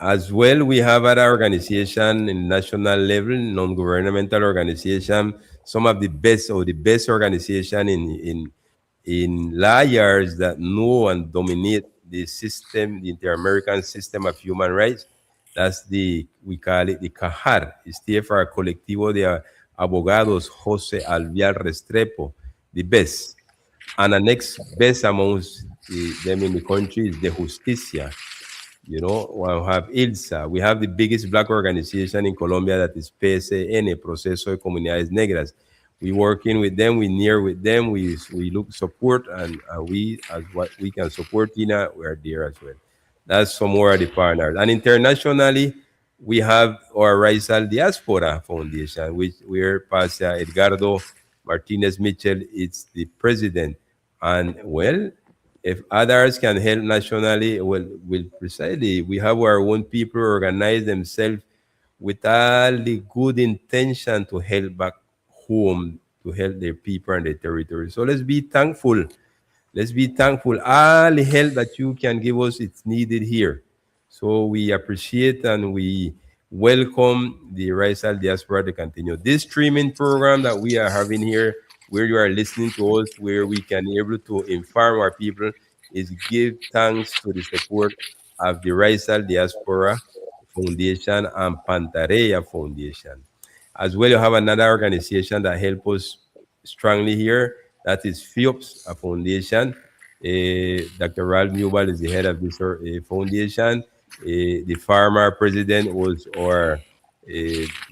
As well, we have other organization in national level, non-governmental organization, some of the best organization in layers that know and dominate the system, the inter-American system of human rights. That's we call it the CAJAR. It's there for Colectivo de Abogados Jose Alvial Restrepo, the best. And the next best amongst them in the country is the Justicia. You know, we have ILSA. We have the biggest black organization in Colombia, that is PSN, Proceso de Comunidades Negras. We working with them, we near with them, we look support, and we, as what we can support Tina, we are there as well. That's some more of the partners. And internationally, we have our Raizal Diaspora Foundation, which where Pastor Edgardo Martinez Mitchell is the president. And well, if others can help nationally, well, will precisely. We have our own people organize themselves with all the good intention to help back home, to help their people and their territory. So let's be thankful. Let's be thankful. All the help that you can give us, it's needed here. So we appreciate and we welcome the Raizal Diaspora to continue. This streaming program that we are having here, where you are listening to us, where we can be able to inform our people, is give thanks to the support of the Raizal Diaspora Foundation and Pantareya Foundation. As well, you have another organization that help us strongly here. That is FIOPS, a foundation. Dr. Ralph Newball is the head of this foundation. The farmer president was our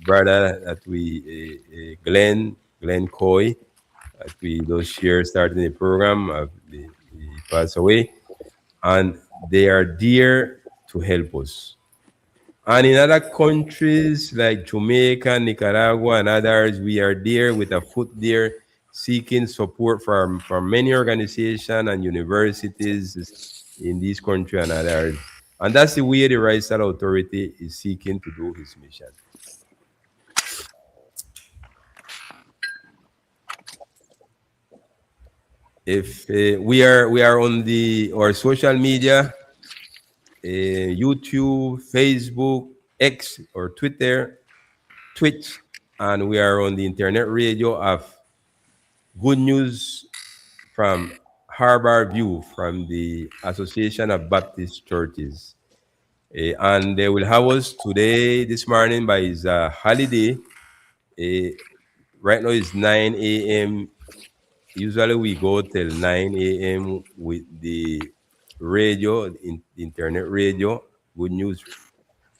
brother that Glenn Coy, that we those years starting the program. He passed away, and they are there to help us. And in other countries like Jamaica, Nicaragua, and others, we are there with a foot there, seeking support from many organizations and universities in this country and others. And that's the way the Raizal Authority is seeking to do his mission. If we are on our social media, YouTube, Facebook, X or Twitter, Twitch, and we are on the internet radio of Good News from Harbor View from the Association of Baptist Churches. And they will have us today, this morning, by his holiday. Right now it's 9 a.m. Usually we go till 9 a.m. with the radio, internet radio, Good News.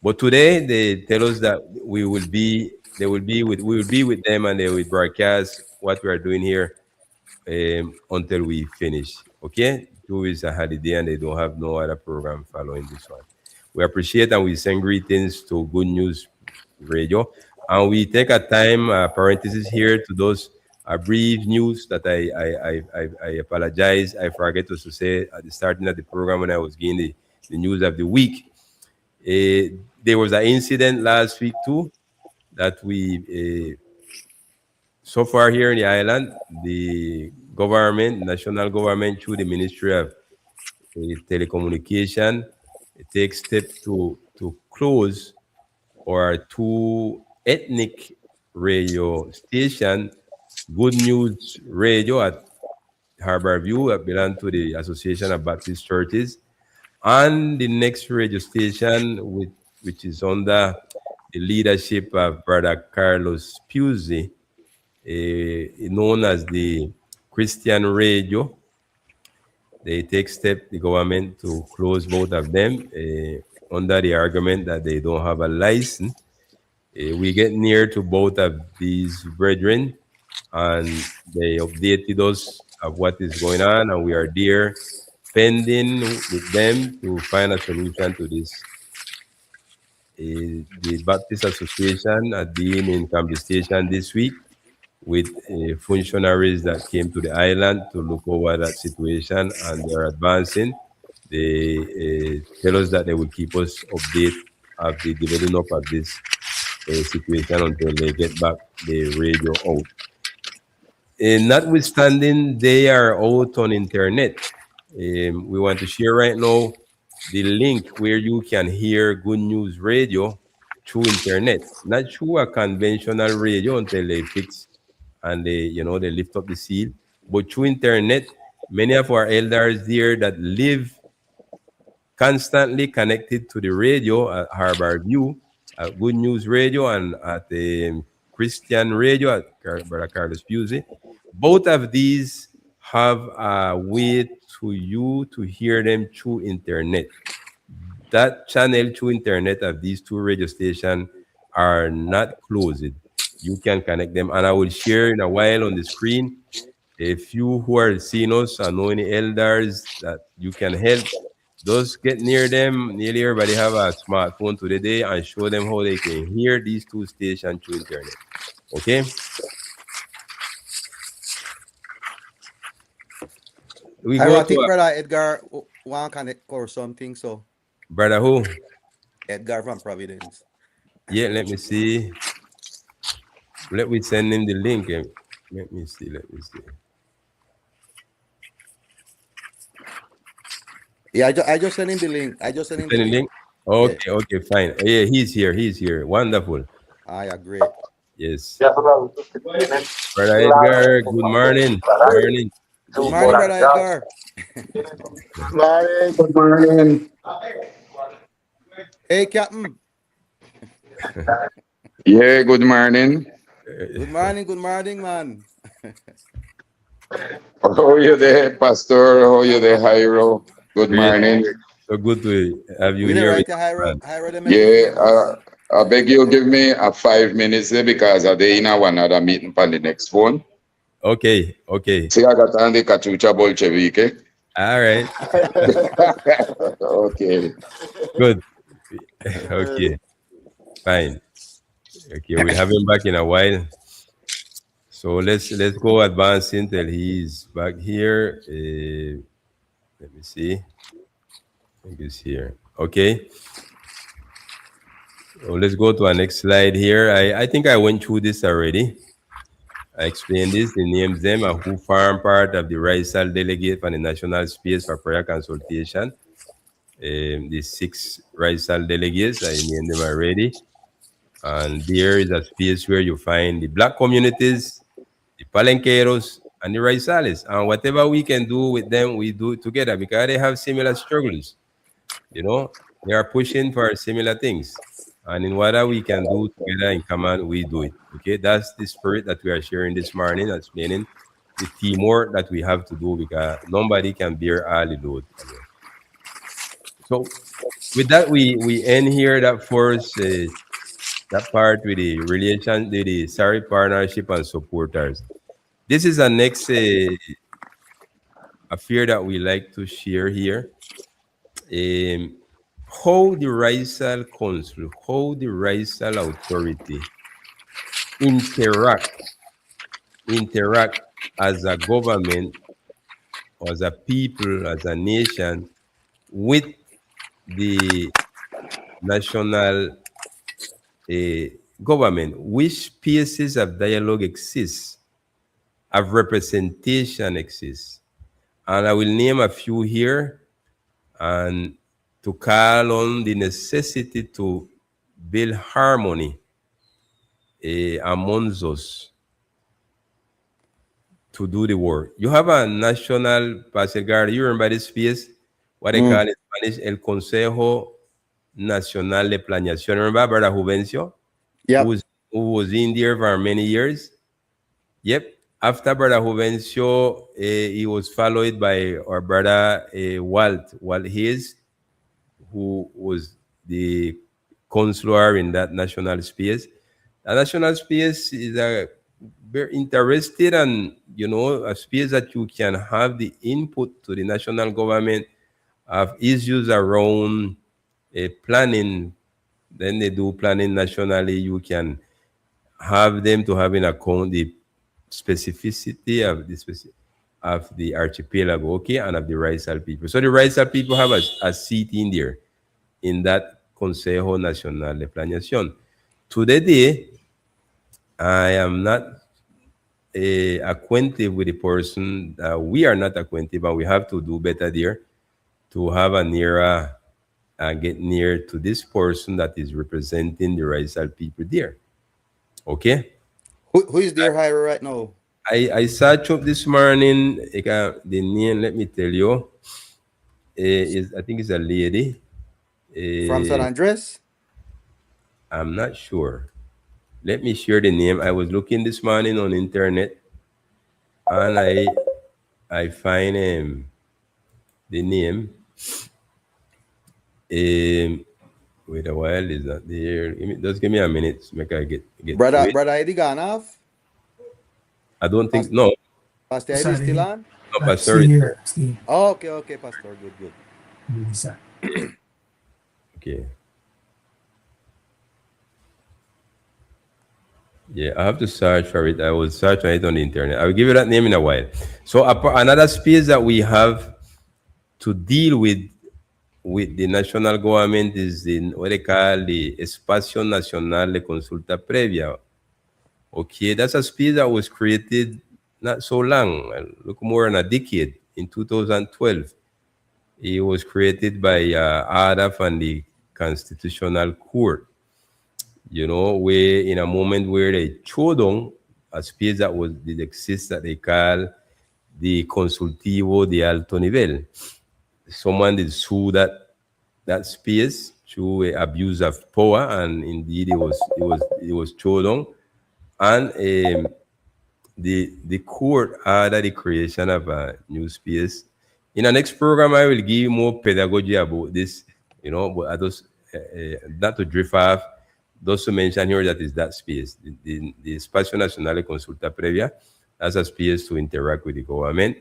But today they tell us that we will be with them, and they will broadcast what we are doing here until we finish. Okay, two is a holiday and they don't have no other program following this one. We appreciate and we send greetings to Good News Radio, and we take a time parenthesis here to those brief news that I apologize. I forget to say at the starting of the program when I was giving the news of the week. There was an incident last week too that we so far here in the island, the government, national government, through the Ministry of Telecommunication, takes steps to close our two ethnic radio station, Good News Radio at Harbor View, that belong to the Association of Baptist Churches, and the next radio station, which is under the leadership of Brother Carlos Puzzi, known as the Christian Radio. They take step, the government, to close both of them under the argument that they don't have a license. We get near to both of these brethren, and they updated us of what is going on, and we are there pending with them to find a solution to this. The Baptist Association had been in Cambridge Station this week with functionaries that came to the island to look over that situation, and they're advancing. They tell us that they will keep us updated of the development of this situation until they get back the radio out. Notwithstanding, they are out on internet. We want to share right now the link where you can hear Good News Radio through internet, not through a conventional radio until they fix and they lift up the seal, but through internet. Many of our elders there that live constantly connected to the radio at Harbor View, at Good News Radio, and at the Christian Radio at Brother Carlos Pusey. Both of these have a way to you to hear them through internet. That channel through internet of these two radio stations are not closed. You can connect them, and I will share in a while on the screen. If you who are seeing us and know any elders that you can help, just get near them. Nearly everybody have a smartphone today and show them how they can hear these two stations through internet. Okay? We Hyro, go I to think brother Edgar want connect or something. So brother who? Edgar from Providence. Yeah, let me see. Let me send him the link. Let me see. Let me see. Yeah, I just sent him the link. I just sent him the Send the link. link. Yeah. Okay, okay, fine. Yeah, he's here. He's here. Wonderful. I agree. Yes. Brother Edgar, good morning. Morning. Good morning, brother Edgar. Morning. Good morning. Hey, Captain. Yeah, good morning. Good morning, man. How you there, Pastor? How you there, Hyro? Good morning. So good to have you We the here right with to us, man. Hyro them make we Yeah, famous. I beg you give me a 5 minutes there because I dey in one other meeting on the next phone. Okay, okay. See, I got on the Kachucha Bolshevike. All right. Okay. Good. Okay. Fine. Okay, we'll have him back in a while. So let's go advancing till he's back here. Let me see. I think he's here. Okay. So let's go to our next slide here. I think I went through this already. I explained this, the names them and who form part of the Raizal delegate for the National Space for Prayer Consultation. The 6 Raizal delegates, I named them already. And there is a space where you find the black communities, the Palenqueros, and the Raizales. And whatever we can do with them, we do it together because they have similar struggles. You know, they are pushing for similar things. And in whatever we can do together in common, we do it. Okay, that's the spirit that we are sharing this morning, explaining the teamwork that we have to do because nobody can bear all the load alone. So with that, we end here that first that part with the relation, the sorry partnership and supporters. This is a next affair that we like to share here. How the Raizal Council, how the Raizal Authority interact as a government, as a people, as a nation with the national government. Which spaces of dialogue exist, of representation exists. And I will name a few here and to call on the necessity to build harmony amongst us to do the work. You have a national Pastor, you remember this space, what they call in Spanish, El Consejo Nacional de Planeación. Remember Brother Juvencio, Yep. who was in there for many years? Yep. After Brother Juvencio, he was followed by our brother Walt Hayes, who was the counselor in that national space. The national space is a very interested and a space that you can have the input to the national government of issues around planning. Then they do planning nationally. You can have them to have in account the specificity of the archipelago, okay, and of the Raizal people. So the Raizal people have a seat in there in that Consejo Nacional de Planeación. Today, I am not acquainted with the person. We are not acquainted, but we have to do better there to have a nearer, get near to this person that is representing the Raizal people there. Okay? Who is there, Hyro, right now? I searched up this morning the name, let me tell you. is I think it's a lady. From San Uh, Andres? I'm not sure. Let me share the name. I was looking this morning on internet, and I find the name. Um, Wait a while, is that there? Just give me a minute to make I get to Brother, it. Brother Eddie gone off? I don't think Pas- no, Pastor Eddie still Sorry, on? no, Pastor. stay here. Stay. Oh, okay, okay, Pastor. Good, good. Lisa. Okay, yeah, I have to search for it. I will search on it on the internet. I will give you that name in a while. So another space that we have to deal with the national government is in what they call the Espacio Nacional de Consulta Previa. Okay, that's a space that was created not so long, look more than a decade, in 2012. It was created by ADAF and the Constitutional Court. Where in a moment where they throw down a space that was did exist that they call the Consultivo de Alto Nivel. Someone did sue that space through abuse of power, and indeed it was thrown down, and the court ordered the creation of a new space. In the next program, I will give you more pedagogy about this, but I just, not to drift off, those to mention here that is that space, the Espacio Nacional de Consulta Previa, that's a space to interact with the government.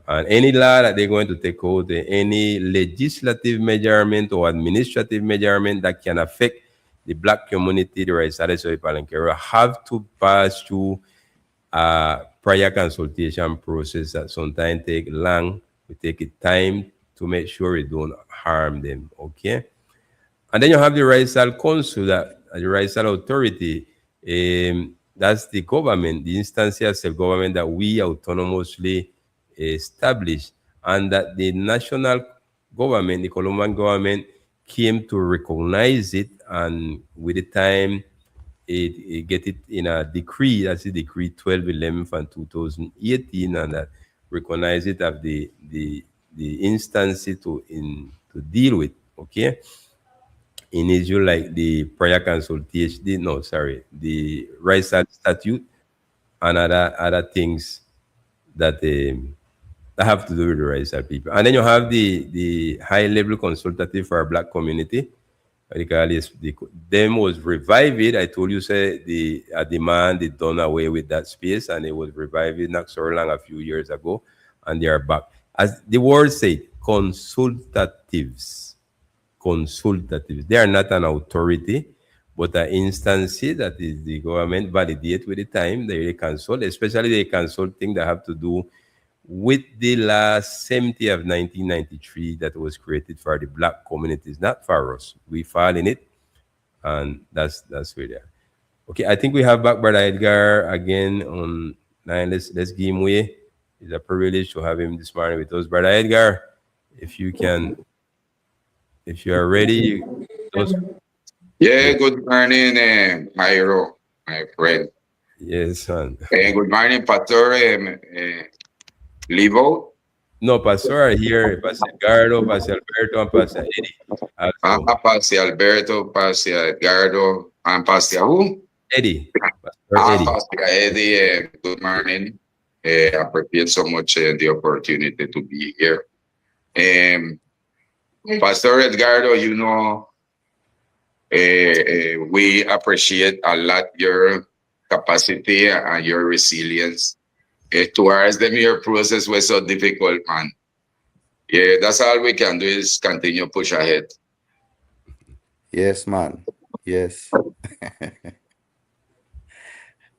And any law that they're going to take out, any legislative measurement or administrative measurement that can affect the black community, the Raizal Palenquero, have to pass through prior consultation process that sometimes take long. We take it time to make sure we don't harm them. Okay. And then you have the Raizal Council, the Raizal Authority. That's the government, the instance of self-government that we autonomously establish, and that the national government, the Colombian government, came to recognize it, and with the time, it get it in a decree, that's the decree 1211 from 2018, and that recognize it as the instance to deal with. Okay, in issue like the prior consultation, no, sorry, the rights statute and other things that that have to do with the rights of people. And then you have the high level consultative for our black community. Them was revived. I told you, say the demand they done away with that space, and it was revived not so long a few years ago, and they are back. As the word say, consultatives. Consultative. They are not an authority, but an instance that is the government validate with the time. They consult, especially they consult things that have to do with the last 70 of 1993 that was created for the black communities, not for us. We fall in it, and that's where they are. Okay, I think we have back Brother Edgar again on line. Let's give him way. It's a privilege to have him this morning with us. Brother Edgar, if you can, if you are ready, those, Yeah, yes, good morning, Jairo, my friend. yes, son. Good morning, Pastor Livo. No, Pastor are here, Pastor Edgardo, Pastor Alberto, and Pastor Eddie. Also, Pastor Alberto, Pastor Edgardo, and Pastor who? Eddie, Pastor Eddie. Pastor Eddie. Good morning. I appreciate so much the opportunity to be here. Pastor Edgardo, we appreciate a lot your capacity and your resilience towards the mere process was so difficult, man. Yeah, that's all we can do is continue push ahead. Yes, man. Yes.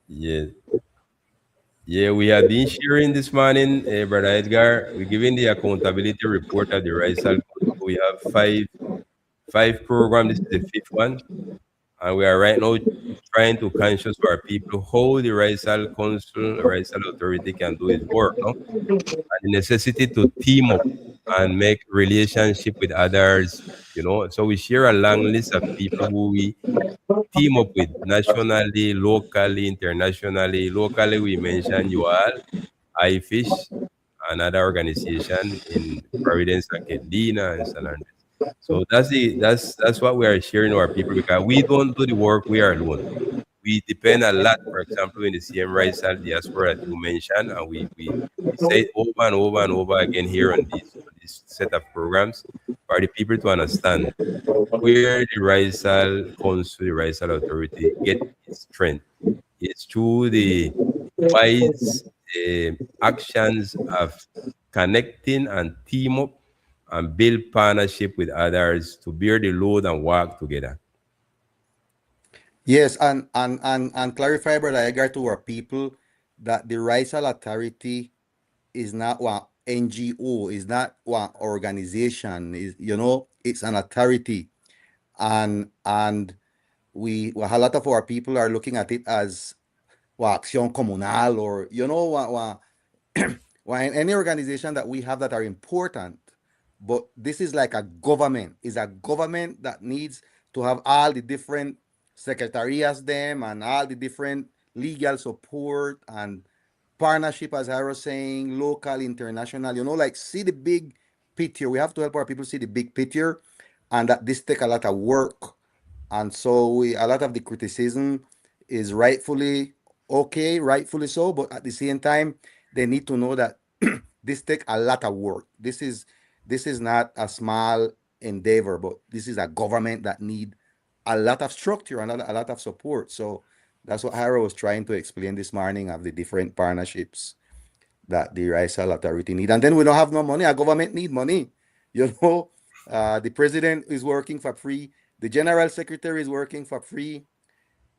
Yeah. Yeah, we have been sharing this morning, Brother Edgar. We're giving the accountability report of the Raizal Council. We have five programs. This is the fifth one. And we are right now trying to conscious our people how the Raizal Council, the Raizal Authority can do its work, no? And the necessity to team up and make relationship with others, So we share a long list of people who we team up with nationally, locally, internationally. Locally, we mention you all, iFish, another organization in Providence and Kedina and San Andres. So that's what we are sharing to our people, because we don't do the work we are alone. We depend a lot, for example, in the CM Raizal diaspora that you mentioned, and we say it over and over and over again here on this set of programs for the people to understand where the Raizal Council, the Raizal Authority get its strength. It's through the wise actions of connecting and team up and build partnership with others to bear the load and work together. Yes, and clarify, Brother Edgar, to our people that the Raizal Authority is not one NGO, is not one organization, is, it's an authority. And a lot of our people are looking at it as acción comunal, or any organization that we have that are important. But this is like a government. Is a government that needs to have all the different secretariats them and all the different legal support and partnership, as I was saying, local, international, like see the big picture. We have to help our people see the big picture, and that this take a lot of work. And so a lot of the criticism is rightfully okay, rightfully so, but at the same time, they need to know that this take a lot of work. This is not a small endeavor, but this is a government that need a lot of structure and a lot of support. So that's what Hara was trying to explain this morning, of the different partnerships that the Raizal Authority need. And then we don't have no money. Our government need money. The president is working for free. The general secretary is working for free.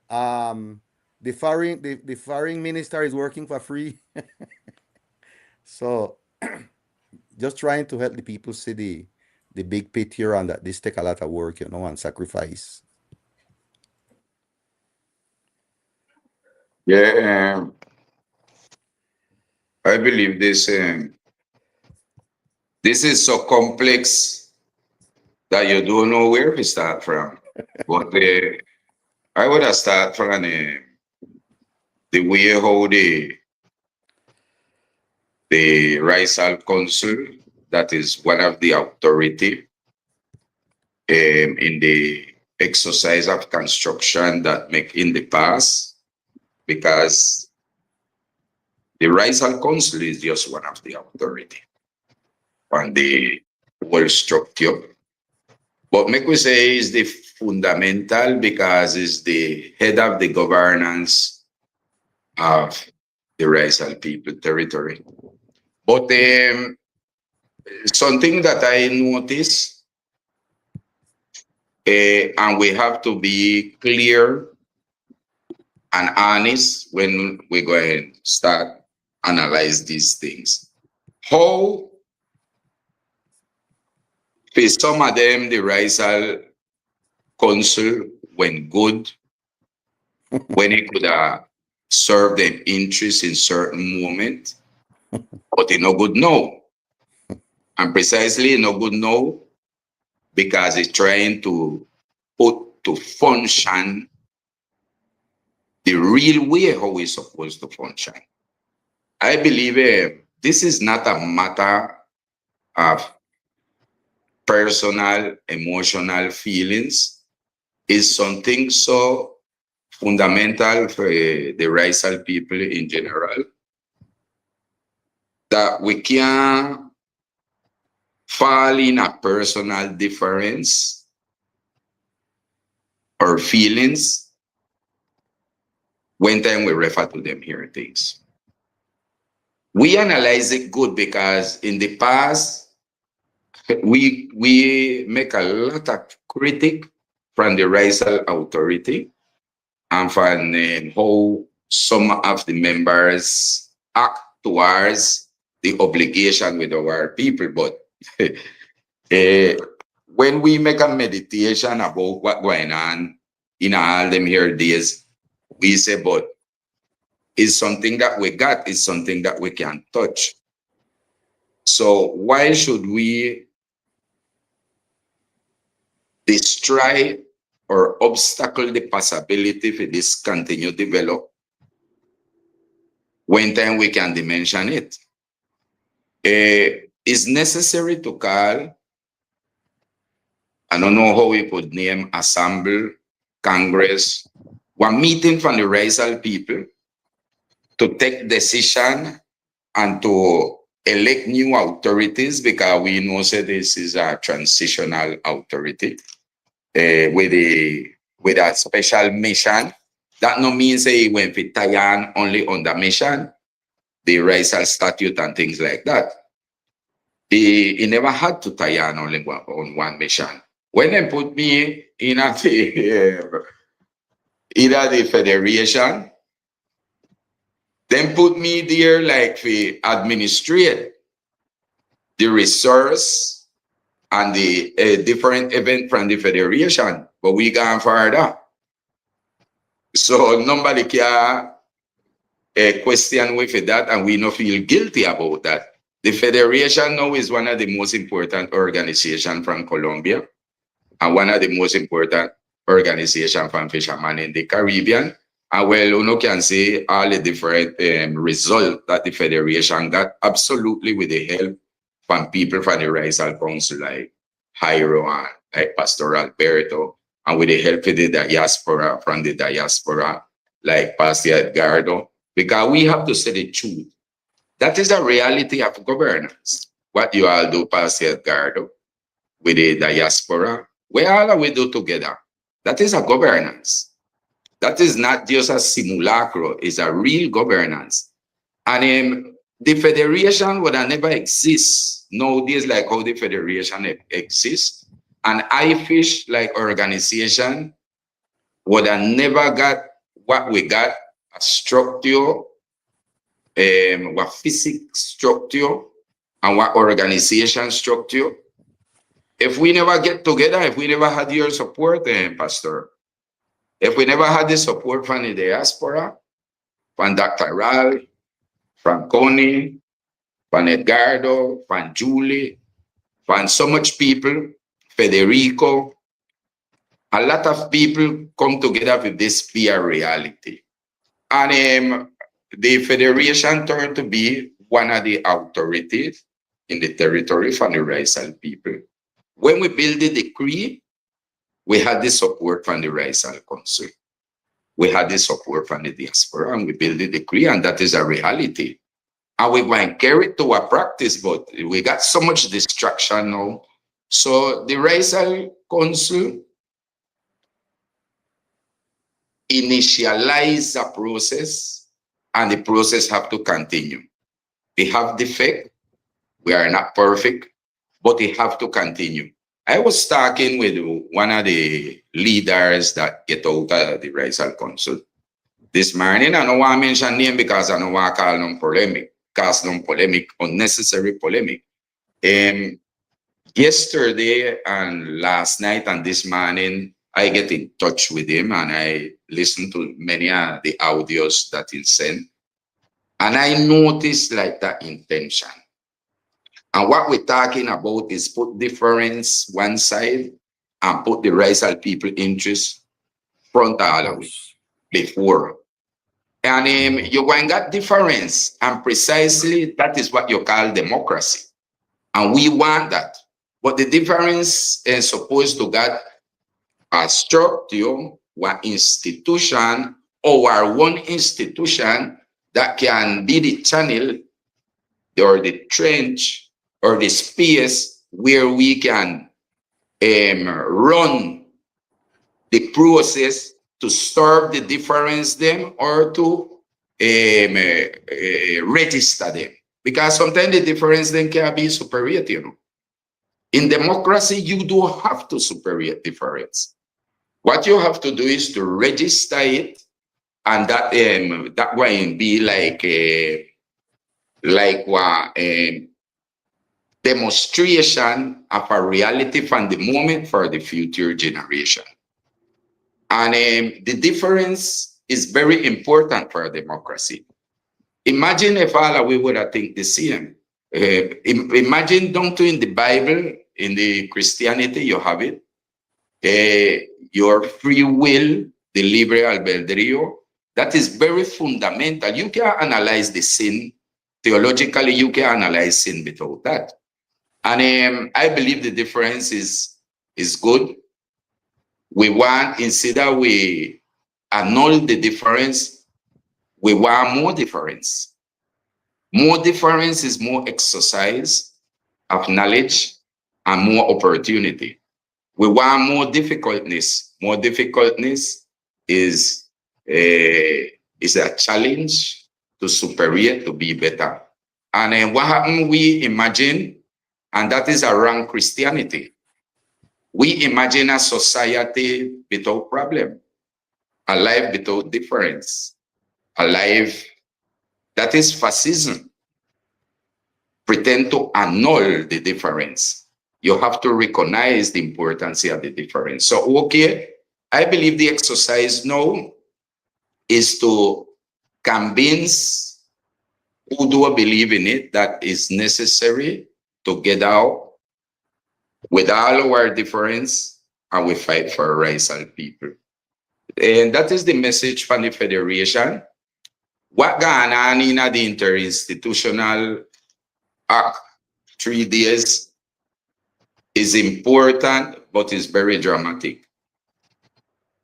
The foreign minister is working for free. So just trying to help the people see the big picture, and that this take a lot of work, and sacrifice. Yeah, I believe this is so complex that you don't know where to start from. But I would have started from the way how the Raizal Council, that is one of the authority in the exercise of construction that make in the past, because the Raizal Council is just one of the authority on the whole structure. But make we say is the fundamental, because it's the head of the governance of the Raizal people territory. But something that I noticed, and we have to be clear and honest when we go and start analyze these things. How, for some of them, the Raizal Council went good when it could serve them interest in certain moment, but it no good now. And precisely no good now because it's trying to put to function the real way how it's supposed to function. I believe this is not a matter of personal, emotional feelings. It's something so fundamental for the Raizal people in general that we can't fall in a personal difference or feelings when time we refer to them here things. We analyze it good because in the past, we make a lot of critique from the Raizal Authority and from how some of the members act towards the obligation with our people. But when we make a meditation about what's going on in all them here days, we say, but it's something that we got, it's something that we can touch. So why should we destroy or obstacle the possibility for this continue develop when time we can dimension it? it's necessary to call, I don't know how we could name, assemble, Congress, one meeting from the Raizal people to take decision and to elect new authorities, because we know that this is a transitional authority with a special mission. That no means say when we tie only on the mission, the Raizal statute and things like that. He never had to tie on only on one mission. When they put me in either the federation, then put me there like we administrate the resource and the different event from the federation, but we gone further. So nobody can question with that, and we don't feel guilty about that. The federation now is one of the most important organizations from Colombia and one of the most important organizations from fishermen in the Caribbean. And well, you can see all the different results that the federation got, absolutely with the help from people from the Raizal Council, like Jairo and like Pastor Alberto, and with the help of the diaspora, from the diaspora, like Pastor Edgardo, because we have to say the truth. That is the reality of governance. What you all do, Pastor Edgardo, with the diaspora, we all we do together. That is a governance. That is not just a simulacro, it's a real governance. And the federation would have never exist nowadays like how the federation exists. And IFISH like organization would have never got what we got, a structure, what physics structure, and what organization structure. If we never get together, if we never had your support, Pastor, if we never had the support from the diaspora, from Dr. Ral, from Connie, from Edgardo, from Julie, from so much people, Federico, a lot of people come together with this fear reality. And the federation turned to be one of the authorities in the territory for the Raizal people. When we built the decree, we had the support from the Raizal Council. We had the support from the diaspora, and we built the decree, and that is a reality. And we want to carry it to a practice, but we got so much distraction now. So the Raizal Council initialize a process, and the process have to continue. They have defect. We are not perfect, but they have to continue. I was talking with one of the leaders that get out of the Raizal Council this morning. I don't want to mention name because I don't want to call them polemic, cause them polemic, unnecessary polemic. Yesterday and last night and this morning, I get in touch with him and I listen to many of the audios that he sent. And I noticed like that intention. And what we're talking about is put difference one side and put the Raizal people interest front all of it before. And you going that difference, and precisely that is what you call democracy. And we want that. But the difference is supposed to get a structure, one institution, or one institution that can be the channel or the trench or the space where we can run the process to serve the difference them or to register them. Because sometimes the difference then can be superior, you know. In democracy, you don't have to superior difference. What you have to do is to register it, and that way be like what demonstration of a reality from the moment for the future generation. And the difference is very important for democracy. Imagine if all we would have think the same. Imagine down to in the Bible, in the Christianity, you have it. Your free will, the libre albedrío, that is very fundamental. You can analyze the sin. Theologically, you can analyze sin without that. And I believe the difference is good. We want, instead of we annul the difference, we want more difference. More difference is more exercise of knowledge and more opportunity. We want more difficultness. More difficultness is a, is a challenge to superior, to be better. And then what happened, we imagine, and that is around Christianity. We imagine a society without problem, a life without difference, a life that is fascism. Pretend to annul the difference. You have to recognize the importance of the difference. So, okay, I believe the exercise now is to convince who do believe in it that is necessary to get out with all our difference and we fight for Raizal people. And that is the message from the Federation. What going on in the interinstitutional act 3 days is important, but it's very dramatic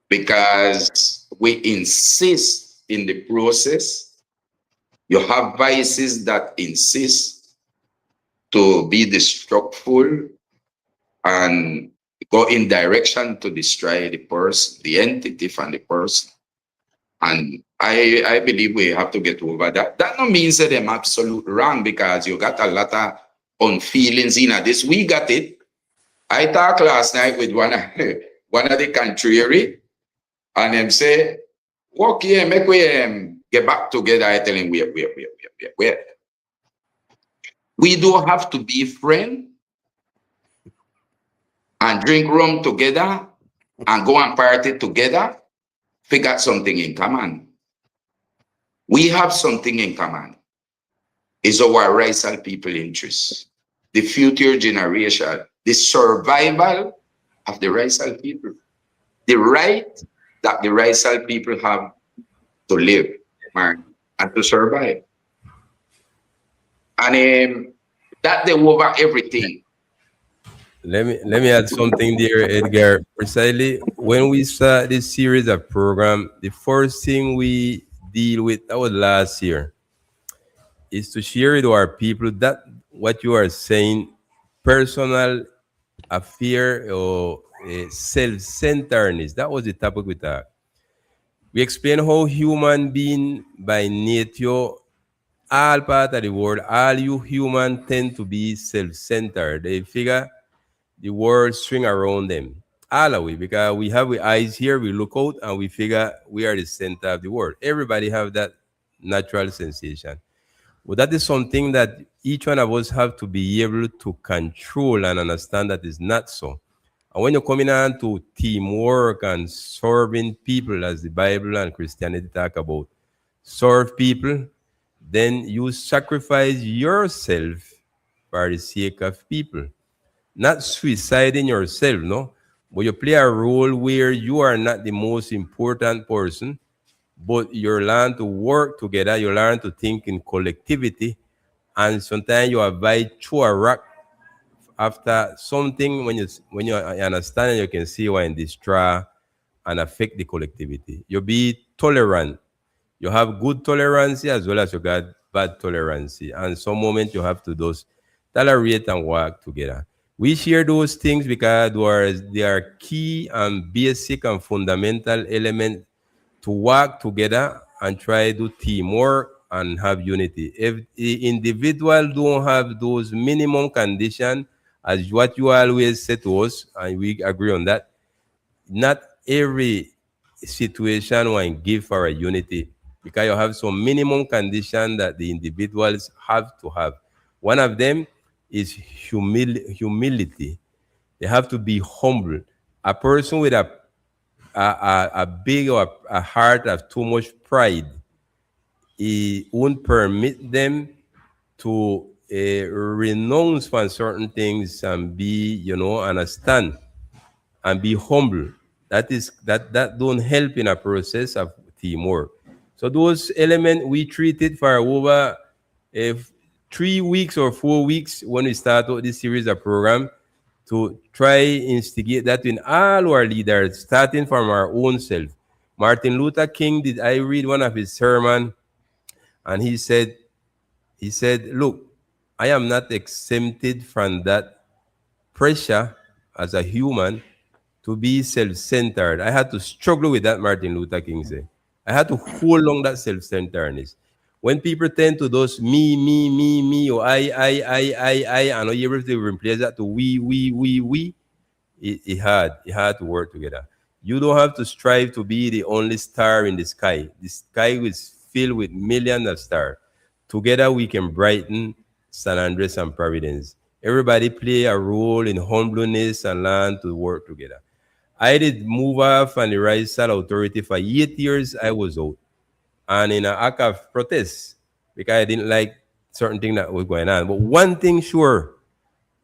because we insist in the process. You have vices that insist to be destructful and go in direction to destroy the person, the entity from the person. And I believe we have to get over that. That don't mean that I'm absolutely wrong because you got a lot of unfeelings in this. We got it. I talked last night with one of, one of the contrary, and them say, okay, make we get back together. I tell him, wait. We don't have to be friends and drink rum together and go and party together. We got something in common. We have something in common. It's our racial people interests, the future generation, the survival of the racial people, the right that the racial people have to live, Mark, and to survive. And that they over everything. Let me add something there, Edgar. Precisely when we start this series of program, the first thing we deal with, that was last year, is to share with our people that what you are saying, personal affair or self-centeredness. That was the topic we talked. We explain how human being by nature, all part of the world, all you human tend to be self-centered. They figure the world swing around them. All of we, because we have the eyes here, we look out and we figure we are the center of the world. Everybody have that natural sensation. Well, that is something that each one of us have to be able to control and understand that is not so. And when you're coming on to teamwork and serving people, as the Bible and Christianity talk about, serve people, then you sacrifice yourself for the sake of people. Not suiciding yourself, no? But you play a role where you are not the most important person, but you learn to work together, you learn to think in collectivity, and sometimes you avoid through a rock after something when you understand and you can see why in destroy and affect the collectivity. You be tolerant. You have good tolerance as well as you got bad tolerance. And some moment you have to those tolerate and work together. We share those things because they are key and basic and fundamental element to work together and try to teamwork and have unity. If the individual don't have those minimum conditions, as what you always say to us, and we agree on that, not every situation will give for a unity because you have some minimum condition that the individuals have to have. One of them is humility. They have to be humble. A person with a big or a heart of too much pride, it won't permit them to renounce from certain things and be, understand and be humble. That don't help in a process of teamwork. So those elements we treated for over 3 weeks or 4 weeks when we start out this series of program to try instigate that in all our leaders, starting from our own self. Martin Luther King, did I read one of his sermon, and he said, look, I am not exempted from that pressure as a human to be self-centered. I had to struggle with that, Martin Luther King said. I had to hold on that self-centeredness. When people tend to those me, or I, and you're able to replace that to we, it had to work together. You don't have to strive to be the only star in the sky. The sky is filled with millions of stars. Together we can brighten San Andres and Providence. Everybody play a role in humbleness and learn to work together. I did move off on the Raizal Authority for 8 years. I was out. And in an act of protest, because I didn't like certain thing that was going on. But one thing sure,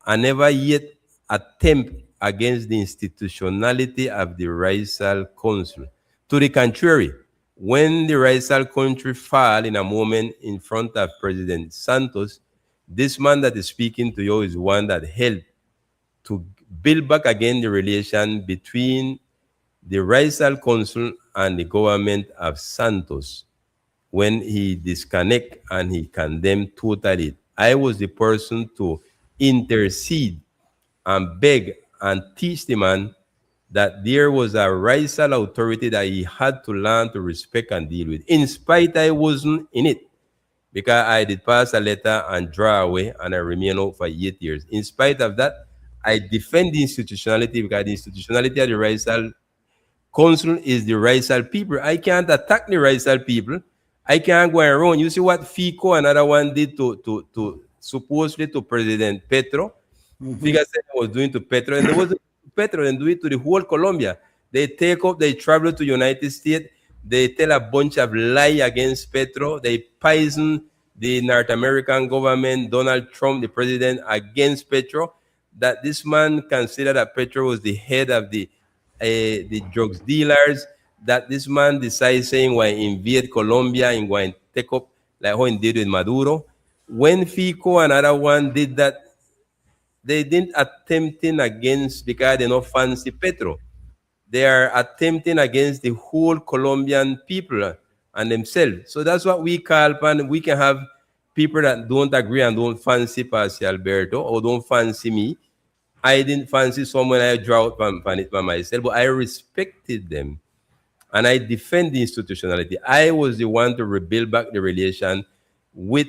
I never yet attempt against the institutionality of the Raizal Council. To the contrary, when the Raizal country fell in a moment in front of President Santos, this man that is speaking to you is one that helped to build back again the relation between the Raizal Council and the government of Santos when he disconnect and he condemned totally. I was the person to intercede and beg and teach the man that there was a Raizal authority that he had to learn to respect and deal with. In spite I wasn't in it, because I did pass a letter and draw away and I remain out for 8 years. In spite of that, I defend the institutionality, because the institutionality of the Raizal Council is the Raizal people. I can't attack the Raizal people. I can't go around. You see what Fico, another one, did to supposedly to President Petro. Fico said he was doing to Petro, and there was Petro, and do it to the whole Colombia. They take up, they travel to United States, they tell a bunch of lie against Petro, they poison the North American government, Donald Trump, the president, against Petro, that this man considered that Petro was the head of the drugs dealers, that this man decides saying why invade Colombia and why take up like how he did with Maduro. When Fico and other one did that, they didn't attempting against because they don't fancy Petro. They are attempting against the whole Colombian people and themselves. So that's what we call upon. We can have people that don't agree and don't fancy Pasi Alberto or don't fancy me. I didn't fancy someone, I draw out from it by myself, but I respected them and I defend the institutionality. I was the one to rebuild back the relation with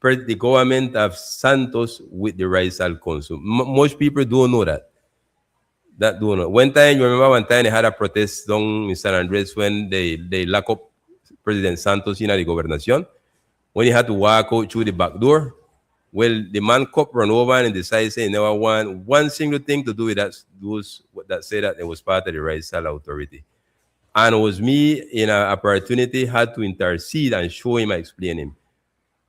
the government of Santos with the Raizal Council. Most people don't know that. That don't know. One time, you remember one time they had a protest down in San Andres when they lock up President Santos in the gobernación, when he had to walk out through the back door. Well, the man cop run over and decided saying never want one single thing to do with that, those that say that it was part of the Raizal Authority. And it was me in an opportunity had to intercede and show him, explain him.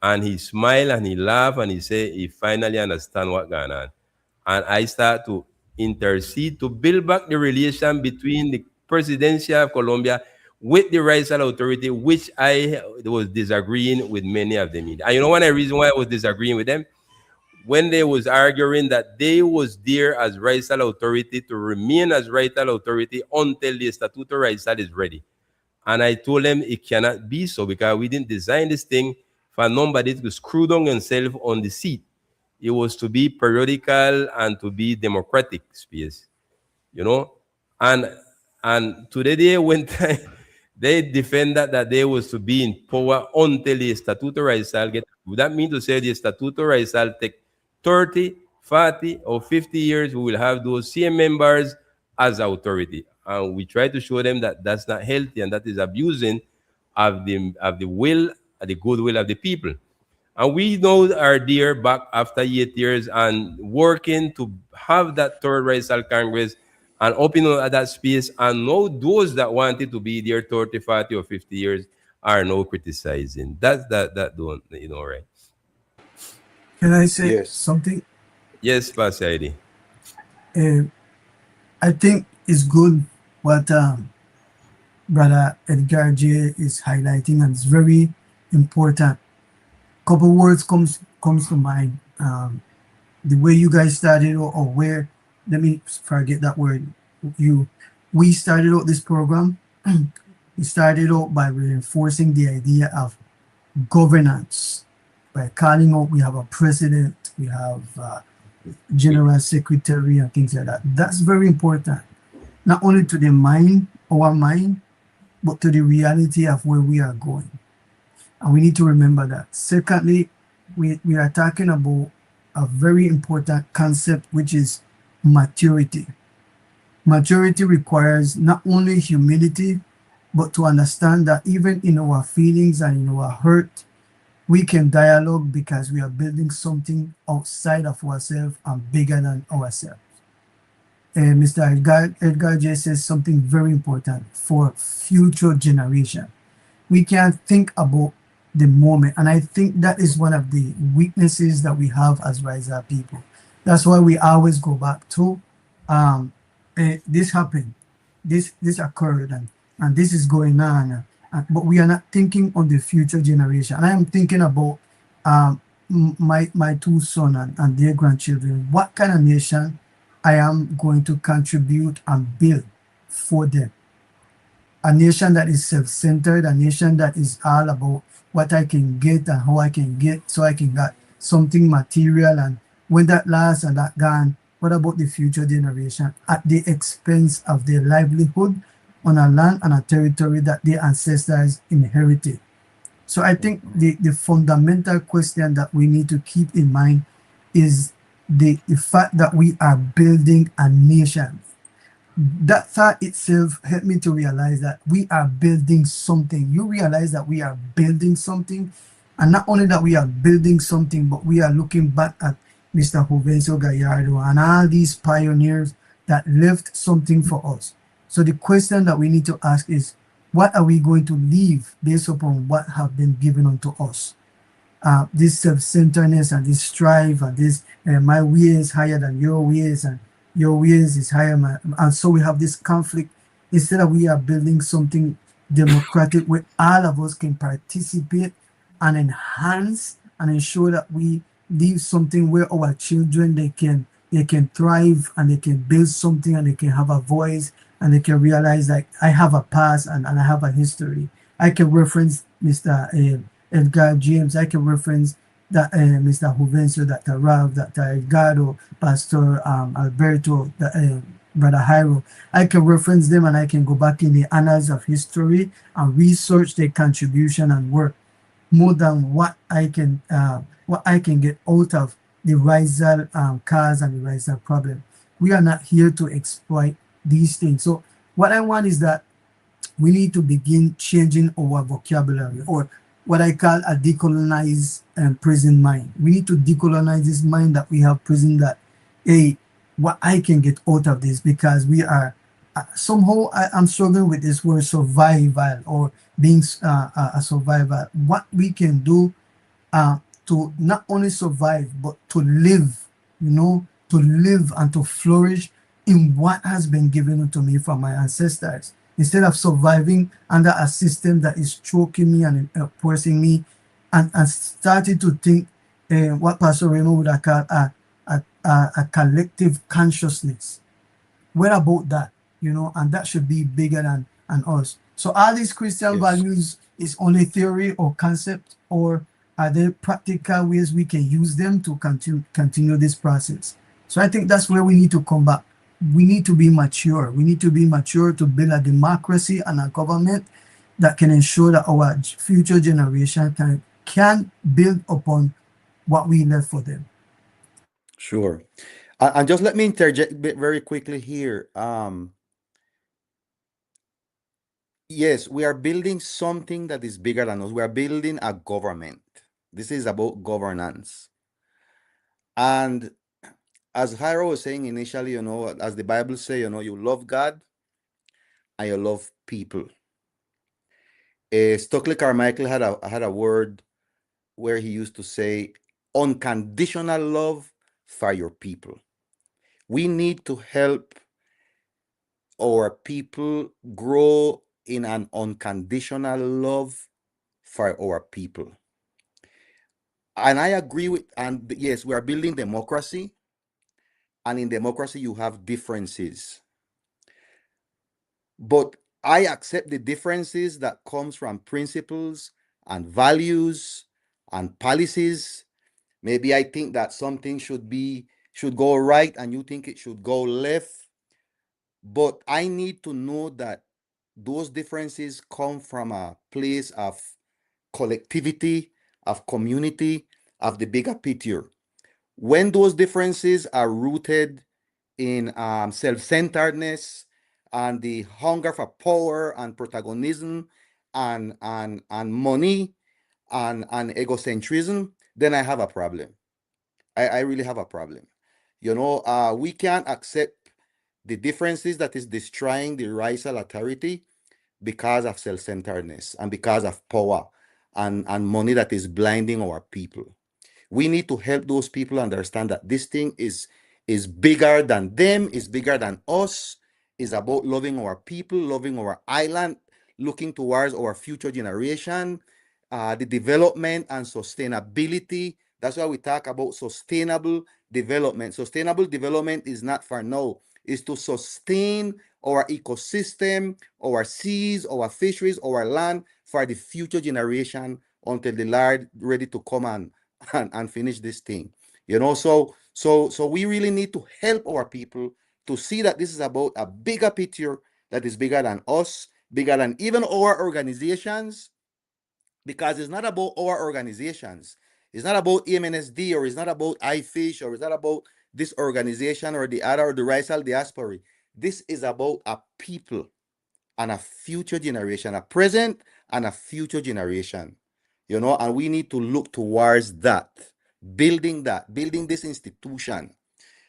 And he smiled and he laughed and he said he finally understand what going on. And I start to intercede to build back the relation between the presidency of Colombia with the Raizal Authority, which I was disagreeing with many of them. And you know one reason why I was disagreeing with them? When they was arguing that they was there as Raizal Authority to remain as Raizal Authority until the Estatuto Raizal is ready. And I told them it cannot be so, because we didn't design this thing for nobody to screw down himself on the seat. It was to be periodical and to be democratic space, you know. And today when they defend that they was to be in power until the Estatuto Raizal get. Would that mean to say the Estatuto Raizal take 30, 40, or 50 years? We will have those same members as authority, and we try to show them that that's not healthy and that is abusing of the will, the goodwill of the people. And we know are there back after 8 years and working to have that third Raizal Congress and open up that space. And now those that wanted to be there 30, 40, or 50 years are now criticizing. That's that don't, you know, right? Can I say Yes. something? Yes, Pastor Eddie. I think it's good what Brother Edgar J is highlighting, and it's very important. Couple words comes comes to mind, the way you guys started, or where, let me forget that word, you, we started out this program. We started out by reinforcing the idea of governance, by calling out, we have a president, we have general secretary and things like that. That's very important, not only to the mind, our mind, but to the reality of where we are going. And we need to remember that. Secondly, we are talking about a very important concept, which is maturity. Maturity requires not only humility, but to understand that even in our feelings and in our hurt, we can dialogue because we are building something outside of ourselves and bigger than ourselves. And Mr. Edgar J says something very important for future generation. We can't think about the moment. And I think that is one of the weaknesses that we have as Raizal people. That's why we always go back to um, this happened, this occurred, and this is going on. But we are not thinking on the future generation. And I am thinking about my two sons and their grandchildren. What kind of nation I am going to contribute and build for them? A nation that is self-centered, a nation that is all about what I can get and how I can get, so I can get something material, and when that lasts and that gone, what about the future generation at the expense of their livelihood on a land and a territory that their ancestors inherited? So I think the fundamental question that we need to keep in mind is the fact that we are building a nation. That thought itself helped me to realize that we are building something. You realize that we are building something, and not only that we are building something, but we are looking back at Mr. Juvencio Gallardo and all these pioneers that left something for us. So the question that we need to ask is, what are we going to leave based upon what have been given unto us? This self-centeredness and this strive and this my way is higher than your ways and your ways is higher, and so we have this conflict. Instead of we are building something democratic where all of us can participate and enhance and ensure that we leave something where our children, they can thrive and they can build something and they can have a voice and they can realize that I have a past and I have a history. I can reference Mr. Edgar James. I can reference that Mr. Juvencio, Dr. Rav, Dr. Edgardo, Pastor Alberto, Brother Jairo. I can reference them and I can go back in the annals of history and research their contribution and work more than what I can get out of the Raizal cause and the Raizal problem. We are not here to exploit these things. So what I want is that we need to begin changing our vocabulary, or what I call a decolonized prison mind. We need to decolonize this mind that we have prison, that, hey, what I can get out of this, because we are somehow I'm struggling with this word survival, or being a survivor. What we can do uh, to not only survive but to live, to live and to flourish in what has been given to me from my ancestors, instead of surviving under a system that is choking me and oppressing me, and started to think what Pastor Raymond would have called a collective consciousness. What about that? And that should be bigger than us. So are these Christian Yes. values is only theory or concept, or are there practical ways we can use them to continue this process? So I think that's where we need to come back. We need to be mature. We need to be mature to build a democracy and a government that can ensure that our future generation can build upon what we left for them. Sure. And just let me interject very quickly here. Yes, we are building something that is bigger than us. We are building a government. This is about governance. And as Jairo was saying initially, as the Bible say, you love God and you love people. Stokely Carmichael had a word where he used to say, unconditional love for your people. We need to help our people grow in an unconditional love for our people. And I agree with, and yes, we are building democracy, and in democracy you have differences. But I accept the differences that comes from principles and values and policies. Maybe I think that something should go right and you think it should go left. But I need to know that those differences come from a place of collectivity, of community, of the bigger picture. When those differences are rooted in self-centeredness and the hunger for power and protagonism and money and egocentrism, then I have a problem. I really have a problem. We can't accept the differences that is destroying the Raizal Authority because of self-centeredness and because of power and money that is blinding our people. We need to help those people understand that this thing is bigger than them, is bigger than us, is about loving our people, loving our island, looking towards our future generation, the development and sustainability. That's why we talk about sustainable development. Sustainable development is not for now, it's to sustain our ecosystem, our seas, our fisheries, our land for the future generation until the Lord ready to come and finish this thing. So we really need to help our people to see that this is about a bigger picture that is bigger than us, bigger than even our organizations, because it's not about our organizations. It's not about EMNSD, or it's not about iFish, or it's not about this organization or the other, or the Raizal diaspora. This is about a people and a future generation, a present and a future generation. And we need to look towards building this institution.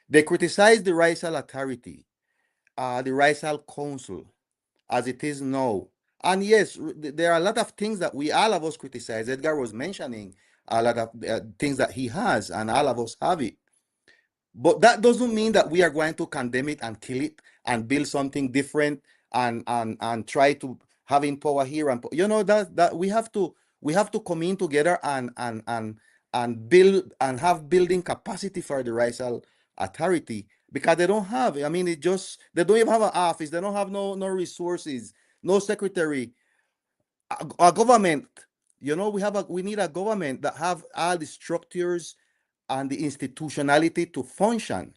They criticize the Raizal Authority, the Raizal Council, as it is now. And yes, there are a lot of things that we all of us criticize. Edgar was mentioning a lot of things that he has, and all of us have it. But that doesn't mean that we are going to condemn it and kill it and build something different and try to having power here and that we have to come in together and build and have building capacity for the Raizal Authority, because they don't have. I mean, they don't even have an office. They don't have no resources, no secretary, a government. We need a government that have all the structures and the institutionality to function,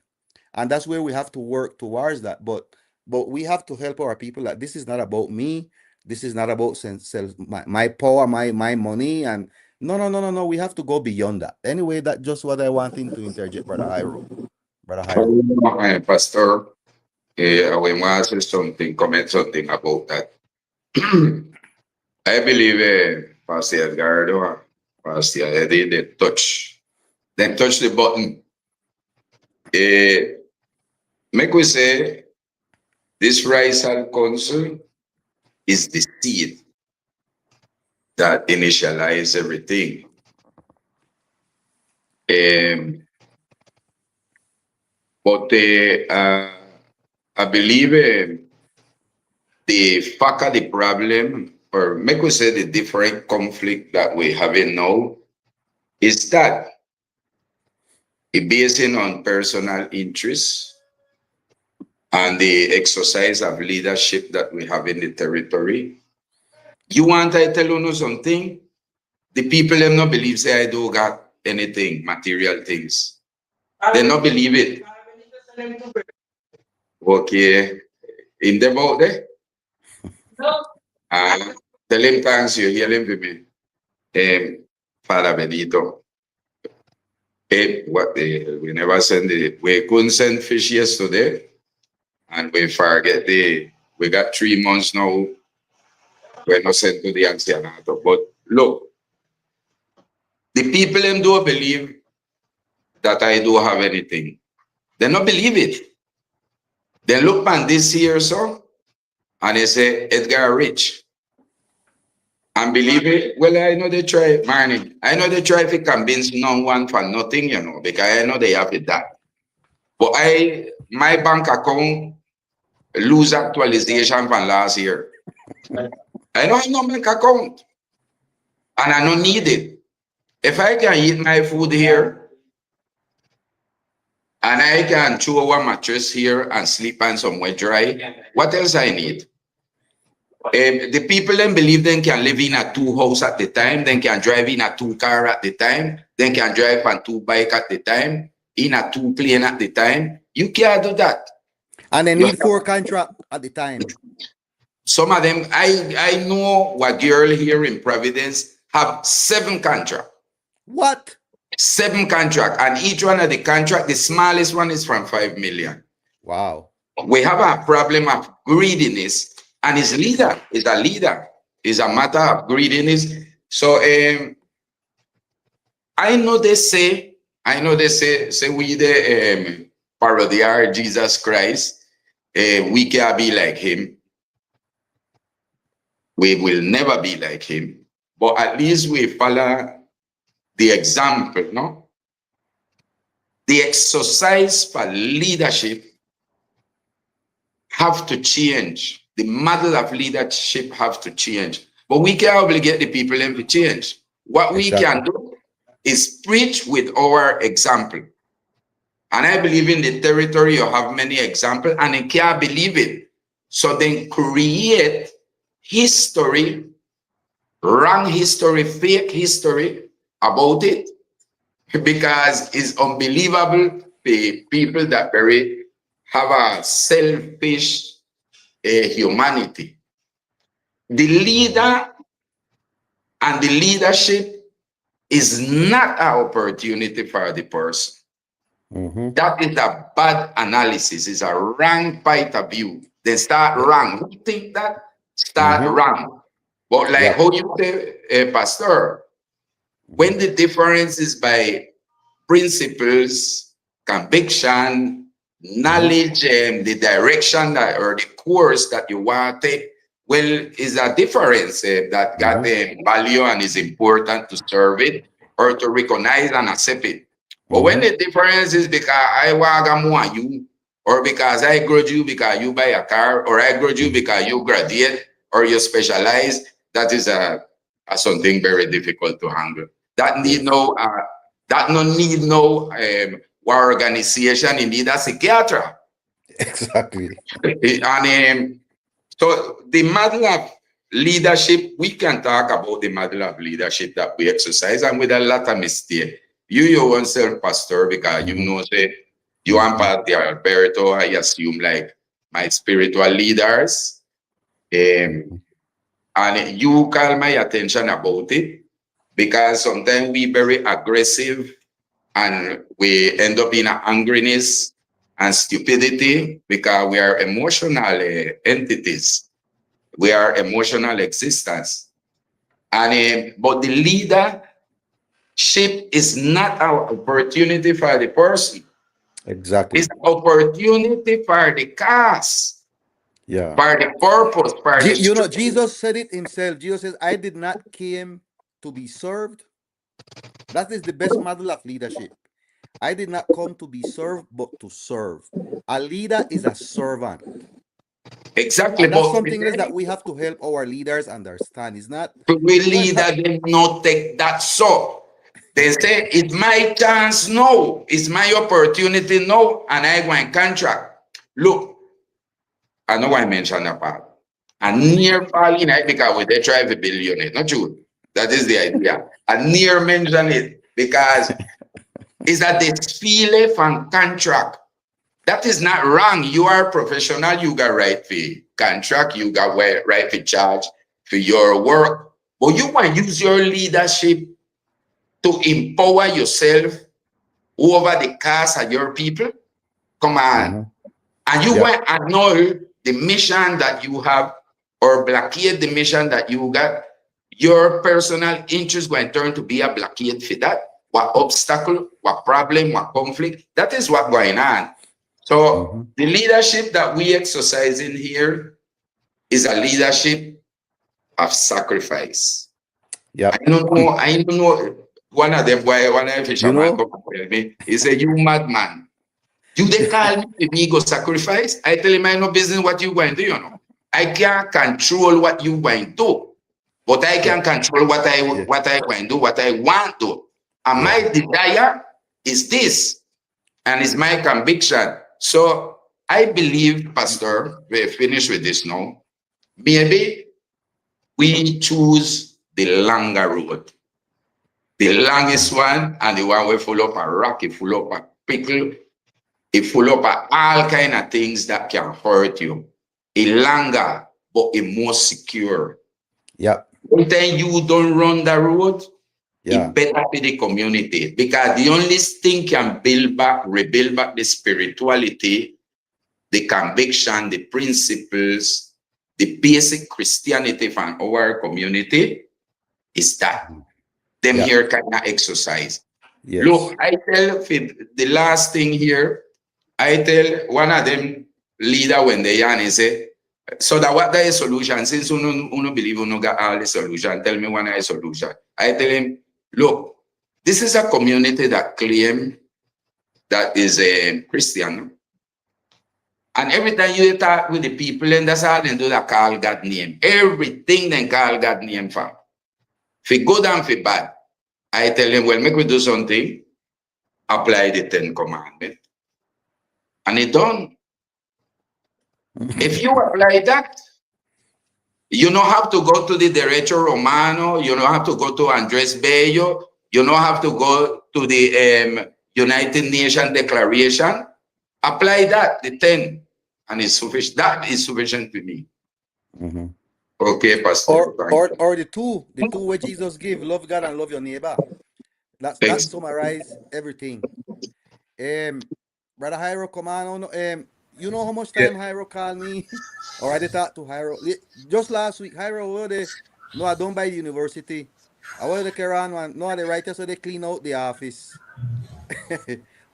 and that's where we have to work towards that. But we have to help our people that this is not about me. This is not about my power, my money, and no. We have to go beyond that. Anyway, that's just what I wanted to interject, brother Jairo. Pastor, I want to say something, comment something about that. I believe Pastor Edgardo and Pastor Eddie, they touch the button. Make we say this Raizal Council is the seed that initialize everything. But I believe the fact of the problem, or make we say the different conflict that we having now, is that it basing on personal interests and the exercise of leadership that we have in the territory. You want I tell you something? The people them not believe say I do got anything, material things. They not believe it. Okay. In the boat there? No. Tell him thanks, you hear him with me. Father Benito. We never send we couldn't send fish yesterday, and we forget we got 3 months now. We're not sent to the ancianato. But look, the people them don't believe that I do have anything. They don't believe it. They look on this here, so, and they say Edgar rich. And believe it, well, I know they try, Marnie. I know they try to convince no one for nothing, because I know they have it that. But my bank account lose actualization from last year. I don't have no bank account. And I don't need it. If I can eat my food here and I can throw a mattress here and sleep on somewhere dry, what else I need? The people then believe they can live in a 2 house at the time, they can drive in a 2 car at the time, they can drive on 2 bike at the time, in a 2 plane at the time. You can't do that. And they need 4 contract at the time. Some of them, I know a girl here in Providence have 7 contract. What? 7 contract, and each one of the contract, the smallest one is from 5 million. Wow. We have a problem of greediness, and his leader is a leader. It's a matter of greediness. So I know they say we the parody Jesus Christ. We can't be like him. We will never be like him. But at least we follow the example, no? The exercise for leadership have to change. The model of leadership have to change. But we can't obligate the people to change. What we can do is preach with our example. And I believe in the territory you have many examples, and they can't believe it. So then create history, wrong history, fake history about it, because it's unbelievable the people that have a selfish humanity. The leader and the leadership is not an opportunity for the person. That is a bad analysis. It's a wrong point of view. They start wrong. You think that? Start wrong. But like how you say, Pastor, when the difference is by principles, conviction, knowledge, and the direction that, or the course that you want to take, well, is a difference that got the value and is important to serve it or to recognize and accept it. But when the difference is because I want more you, or because I grudge you because you buy a car, or I grudge you because you graduate or you specialize, that is something very difficult to handle. That need no organization. It need a psychiatrist. Exactly. And so the model of leadership, we can talk about the model of leadership that we exercise, and with a lot of mistake. You your own self, Pastor, because you know, say you and Pastor Alberto, I assume, like my spiritual leaders, and you call my attention about it, because sometimes we very aggressive and we end up in angriness and stupidity because we are emotional entities. We are emotional existence. And but the leadership is not our opportunity for the person. Exactly. It's opportunity for the cause. Yeah. For the purpose. For the You know, Jesus said it himself. Jesus says, I did not came to be served. That is the best model of leadership. I did not come to be served, but to serve. A leader is a servant. Exactly. And that's something else that we have to help our leaders understand. It's not we leader them not take that so. They say it's my chance, no. It's my opportunity, no. And I want contract. Look, I know I mentioned that part. A near falling because they try to billion it. Not true. That is the idea. A near mention it because it's a desfile from contract. That is not wrong. You are a professional. You got right for contract. You got right for charge for your work. But you want to use your leadership to empower yourself over the cause of your people. Come on. And you want to annul the mission that you have or blockade the mission that you got. Your personal interest going to turn to be a blockade for that. What obstacle, what problem, what conflict. That is what's going on. So the leadership that we exercise in here is a leadership of sacrifice. Yeah. I don't know. One of them, one of the fishermen come and tell me, he said, you madman. You they call me go sacrifice. I tell him I no business what you going to do, you know. I can't control what you going to do, but I can control what I going to do, what I want to do. And my desire is this, and it's my conviction. So I believe, Pastor, we're finished with this now. Maybe we choose the longer road, the longest one, and the one we full up a rock, it full up a pickle, it full up a all kind of things that can hurt you. A longer, but a more secure. Yeah. Then you don't run the road, Yeah. it better be the community, because the only thing can build back, rebuild back the spirituality, the conviction, the principles, the basic Christianity from our community is that them Yeah. here cannot exercise. Yes. Look, I tell the last thing here, I tell one of them leader when they yarn and say, so that what the solution, since you believe you got all the solution, tell me one is solution. I tell him, look, this is a community that claim that is a Christian. And every time you talk with the people, and that's how they do that call God name. Everything they call God name for. If good and if bad. I tell them, well, make we do something, apply the 10 commandments. And it done. If you apply that, you don't have to go to the Derecho Romano, you don't have to go to Andres Bello, you don't have to go to the United Nations Declaration. Apply that, the 10, and it's sufficient. That is sufficient to me. Mhm. Okay, Pastor. Or the two where Jesus give, love God and love your neighbor. That summarize everything. Brother Hyro, come on. You know how much time Hyro called me? Or I did talk to Hyro. Just last week, Hyro, no, I don't buy the university. I was the Keran one. No, the writers so they clean out the office.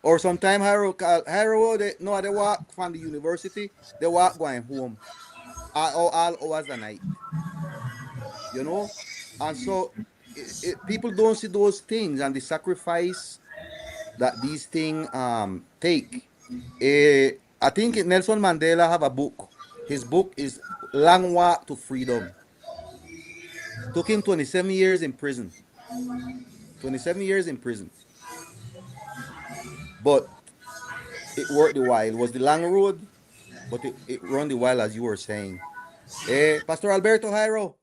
Or sometime Hyro call Hyro, no, they walk from the university, they walk going home. All hours the night. You know? And so people don't see those things and the sacrifice that these things take. I think Nelson Mandela have a book. His book is Long Walk to Freedom. Took him 27 years in prison. 27 years in prison. But it worked a while. It was the long road, but it run the while as you were saying. Pastor Alberto Jairo.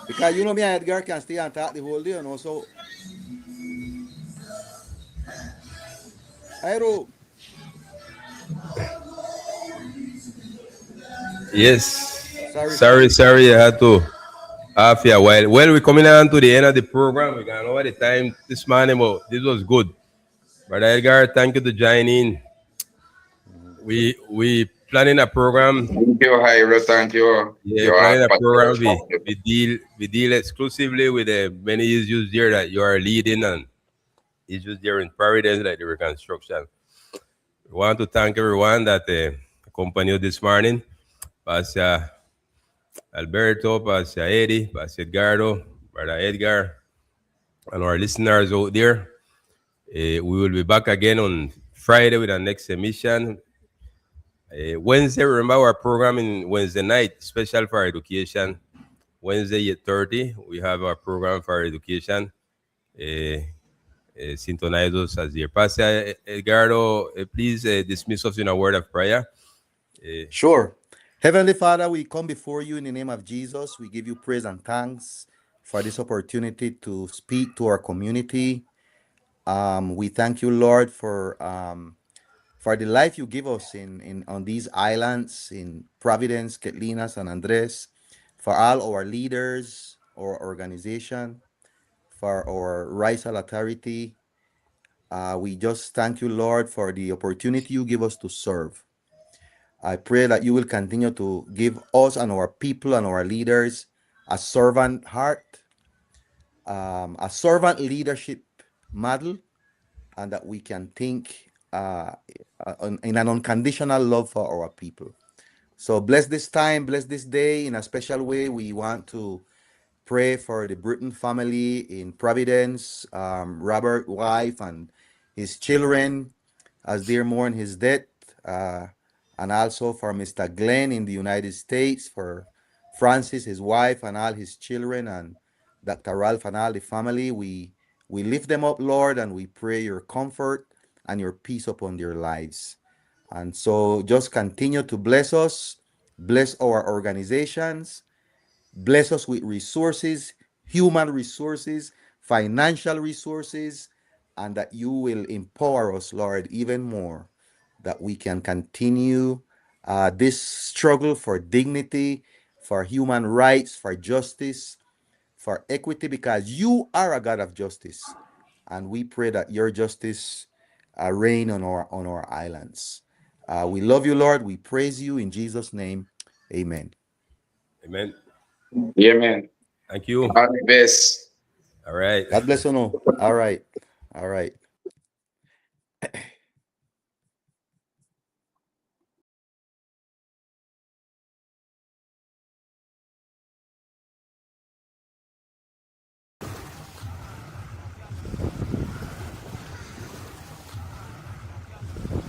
Because you know me and Edgar can stay and talk the whole day, and also Jairo. Yes. Sorry, Sorry, sorry. sorry. I had to half a while. Well, we're coming on to the end of the program. We got over the time this morning, but this was good. Brother Edgar, thank you to join in. We planning a program. Thank you, Hyro. Thank you. Yeah, You are planning a program. Pastor. We deal exclusively with the many issues there that you are leading and issues there in Providence, like the reconstruction. We want to thank everyone that accompanied this morning. Pastor Alberto, Pastor Eddie, Pastor Edgardo, Brother Edgar, and our listeners out there. We will be back again on Friday with our next emission. Wednesday, remember our program in Wednesday night, special for education. Wednesday at 30, we have our program for education. Syntonize us as dear. Pastor Edgardo, please dismiss us in a word of prayer. Sure. Heavenly Father, we come before you in the name of Jesus. We give you praise and thanks for this opportunity to speak to our community. We thank you, Lord, for the life you give us in on these islands in Providence, Catlina, San Andres, for all our leaders, our organization, for our Raizal Authority. We just thank you, Lord, for the opportunity you give us to serve. I pray that you will continue to give us and our people and our leaders a servant heart, a servant leadership model, and that we can think in an unconditional love for our people. So bless this time, bless this day in a special way. We want to pray for the Britton family in Providence, Robert, wife, and his children as they mourn his death, and also for Mr. Glenn in the United States, for Francis, his wife, and all his children, and Dr. Ralph and all the family. We lift them up, Lord, and we pray your comfort and your peace upon their lives. And so just continue to bless us, bless our organizations, bless us with resources, human resources, financial resources, and that you will empower us, Lord, even more, that we can continue this struggle for dignity, for human rights, for justice, for equity, because you are a God of justice. And we pray that your justice reign on our islands. We love you, Lord. We praise you in Jesus' name. Amen. Amen. Yeah, man. Thank you. All the best. All right. God bless you. No. All right. All right.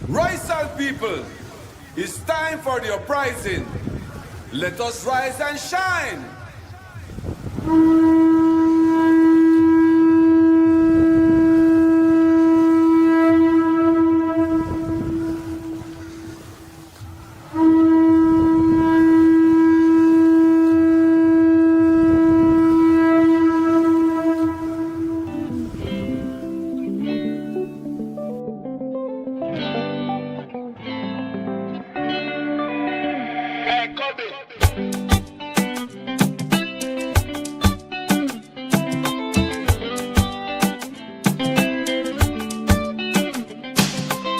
Raizal people, it's time for the uprising. Let us rise and shine.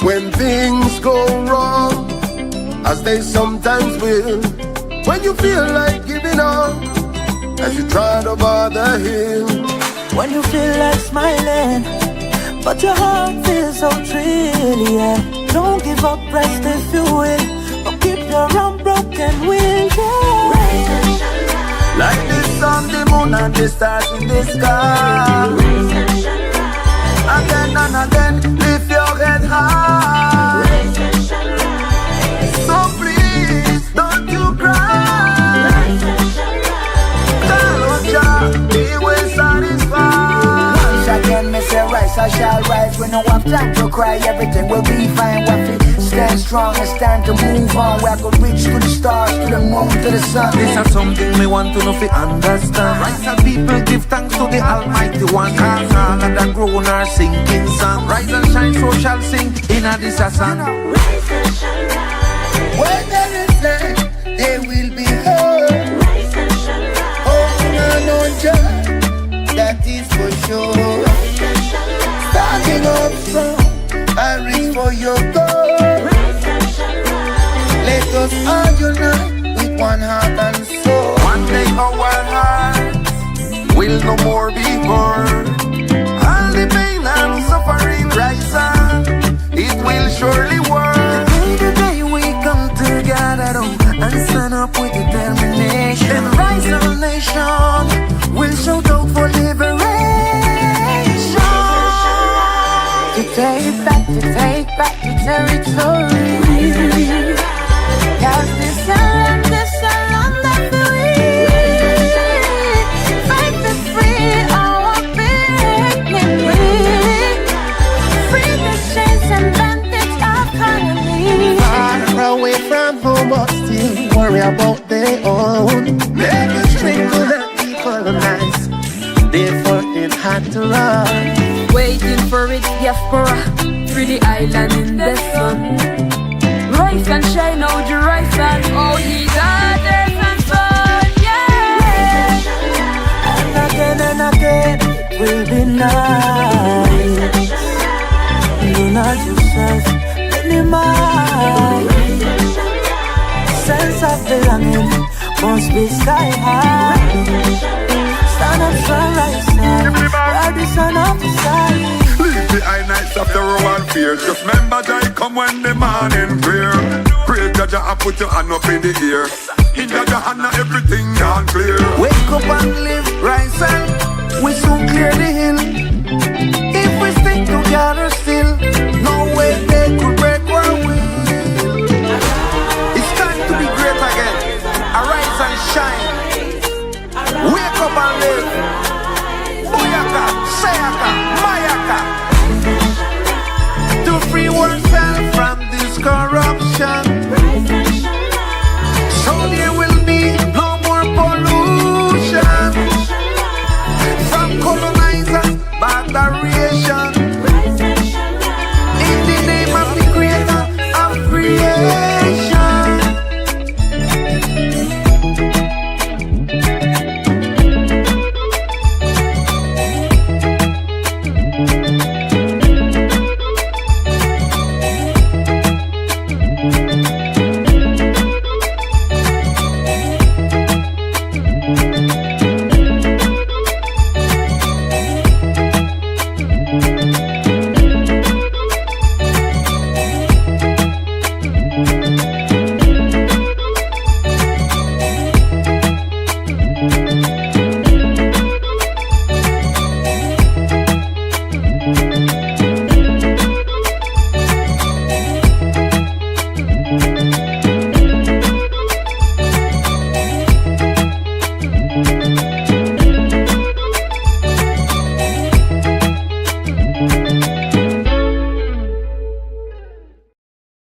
When things go wrong, as they sometimes will, when you feel like giving up, as you trot over the hill, when you feel like smiling, but your heart feels so thrilly, yeah. Don't give up, rest if you will, but keep your unbroken will, yeah. like the sun, the moon, and the stars in the sky. Again and again, lift your head high. So please, don't you cry. Tell Jah, He will satisfy. Once again, me say rise, I shall rise. We don't have time to cry, everything will be fine. We feel stand strong, it's time to move on. We could reach to the stars, to the moon, to the sun. This is something me want to know if you understand. Raizal people give thanks to the Almighty One. Cause all of the grown are singing song. Rise and shine, so shall sing in a this a song. Rise and shine, rise. Where there is light, there will be hope. Rise and shine, rise. Oh, no, Jah, that is for sure. Rise and shine, rise. Standing up strong, I reach for your goal. Rise and shine, rise. Let us all unite with one heart and soul. One day our hearts will no more be hurt. All the pain and suffering rise on, it will surely work. The day we come together and stand up with determination, Then Raizal nation we'll shout out for liberation. To take back the territory. Cause this land that we fight to free our dignity. Free the chains and bandage of colony. far away from home, but still worry about their own. Maybe strangle and decolonize, therefore it had to run. Waiting for its diaspora through the island in the sun. Rise and shine out the rise and all ye daughters and sons, yeah. And again, it will be nice. Do not yourself minimize. Sense of belonging must be sky high. Stand up strong like sun, where the sun of the sky. Leave the high nights of the row and fear. Just remember Jah come when the morning clear. Pray Jah and put your hand up in the air. In Jah hand everything gone clear. Wake up and live, rise and we soon clear the hill. If we stick together still, no way they could break our will. It's time to be great again. Arise and shine. Wake up and live. generation.